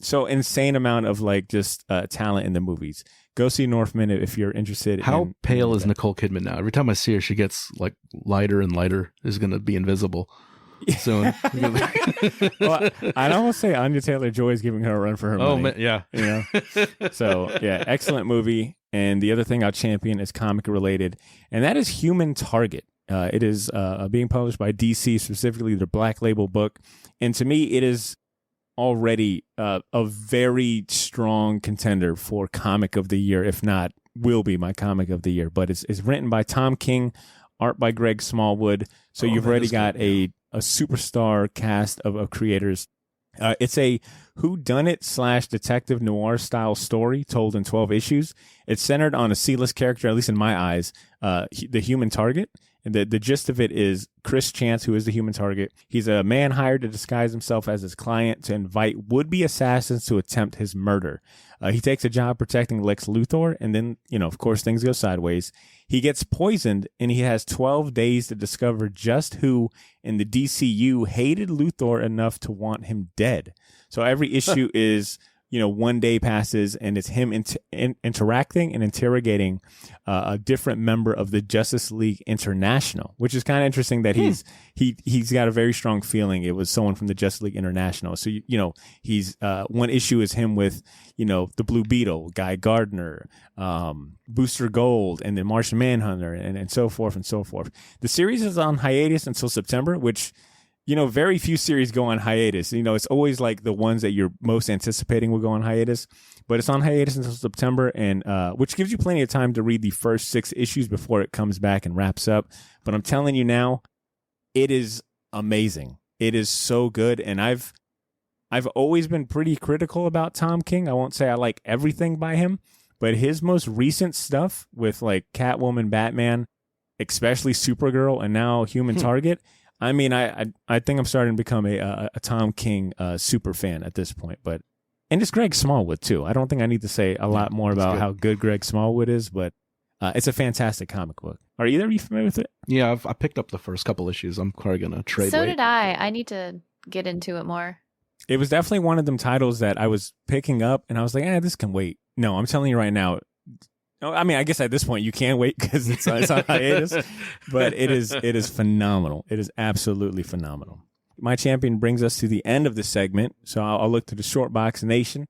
So insane amount of like just talent in the movies. Go see Northman if you're interested. How pale is Nicole Kidman now? Every time I see her, she gets like lighter and lighter. Is going to be invisible soon. Well, I'd almost say Anya Taylor-Joy is giving her a run for her money. Oh, man, yeah. You know? So, yeah, excellent movie. And the other thing I'll champion is comic related, and that is Human Target. It is being published by DC, specifically the Black Label book. And to me, it is already a very strong contender for comic of the year, if not will be my comic of the year. But it's written by Tom King, art by Greg Smallwood. So you've already got a superstar cast of creators. It's a whodunit / detective noir style story told in 12 issues. It's centered on a C-list character, at least in my eyes, the Human Target. And the gist of it is Chris Chance, who is the Human Target. He's a man hired to disguise himself as his client to invite would-be assassins to attempt his murder. He takes a job protecting Lex Luthor, and then, of course, things go sideways. He gets poisoned, and he has 12 days to discover just who in the DCU hated Luthor enough to want him dead. So every issue is, one day passes, and it's him interacting and interrogating a different member of the Justice League International, which is kind of interesting that he's got a very strong feeling it was someone from the Justice League International. So, he's one issue is him with, the Blue Beetle, Guy Gardner, Booster Gold, and the Martian Manhunter, and so forth and so forth. The series is on hiatus until September, which... very few series go on hiatus. It's always like the ones that you're most anticipating will go on hiatus, but it's on hiatus until September, and which gives you plenty of time to read the first 6 issues before it comes back and wraps up. But I'm telling you now, it is amazing. It is so good, and I've always been pretty critical about Tom King. I won't say I like everything by him, but his most recent stuff with like Catwoman, Batman, especially Supergirl, and now Human Target. I mean, I think I'm starting to become a Tom King super fan at this point, and it's Greg Smallwood too. I don't think I need to say a lot more about how good Greg Smallwood is, but it's a fantastic comic book. Are either of you familiar with it? Yeah, I picked up the first couple issues. I'm probably gonna trade. So did I. I need to get into it more. It was definitely one of them titles that I was picking up, and I was like, this can wait. No, I'm telling you right now. I mean, I guess at this point you can't wait because it's on hiatus, but it is phenomenal. It is absolutely phenomenal. My champion brings us to the end of the segment, so I'll look to the Short Box Nation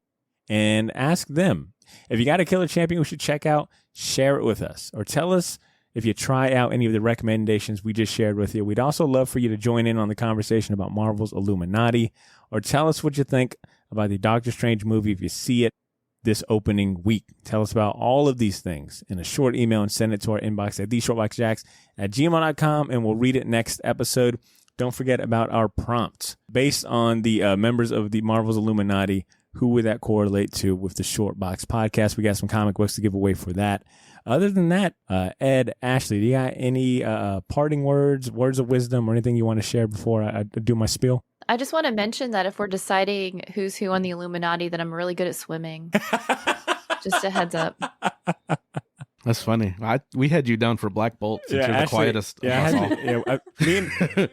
and ask them, if you got a killer champion we should check out, share it with us, or tell us if you try out any of the recommendations we just shared with you. We'd also love for you to join in on the conversation about Marvel's Illuminati, or tell us what you think about the Doctor Strange movie if you see it this opening week. Tell us about all of these things in a short email and send it to our inbox at theshortboxjacks@gmail.com, and we'll read it next episode. Don't forget about our prompts. Based on the members of the Marvel's Illuminati, who would that correlate to with the Short Box podcast? We got some comic books to give away for that. Other than that, Ed, Ashley, do you got any parting words of wisdom, or anything you want to share before I do my spiel? I just want to mention that if we're deciding who's who on the Illuminati, that I'm really good at swimming. Just a heads up. That's funny. We had you down for Black Bolt since you're the quietest. Yeah,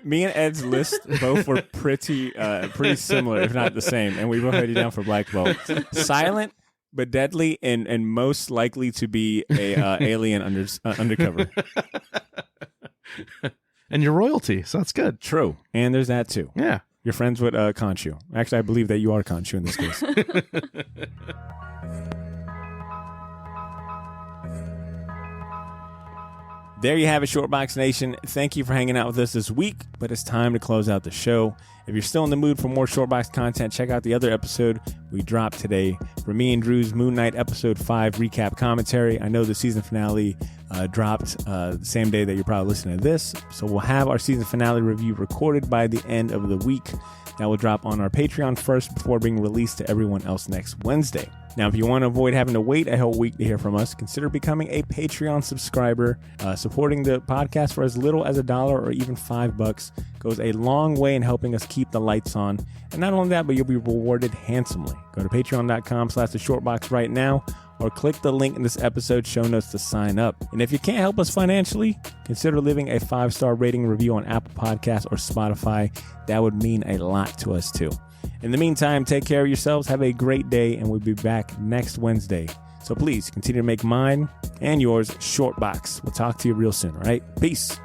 me and Ed's list both were pretty similar, if not the same, and we both had you down for Black Bolt. Silent but deadly, and most likely to be a alien undercover. And your royalty, so that's good. True, and there's that too. Yeah. You're friends with Khonshu. Actually, I believe that you are Khonshu in this case. There you have it, Shortbox Nation. Thank you for hanging out with us this week, but it's time to close out the show. If you're still in the mood for more Shortbox content, check out the other episode we dropped today for me and Drew's Moon Knight Episode 5 recap commentary. I know the season finale dropped the same day that you're probably listening to this, so we'll have our season finale review recorded by the end of the week. That will drop on our Patreon first before being released to everyone else next Wednesday. Now, if you want to avoid having to wait a whole week to hear from us, consider becoming a Patreon subscriber. Supporting the podcast for as little as $1 or even $5 goes a long way in helping us keep the lights on. And not only that, but you'll be rewarded handsomely. Go to patreon.com/theshortbox right now, or click the link in this episode's show notes to sign up. And if you can't help us financially, consider leaving a 5-star rating and review on Apple Podcasts or Spotify. That would mean a lot to us too. In the meantime, take care of yourselves, have a great day, and we'll be back next Wednesday. So please continue to make mine and yours short box. We'll talk to you real soon, all right? Peace.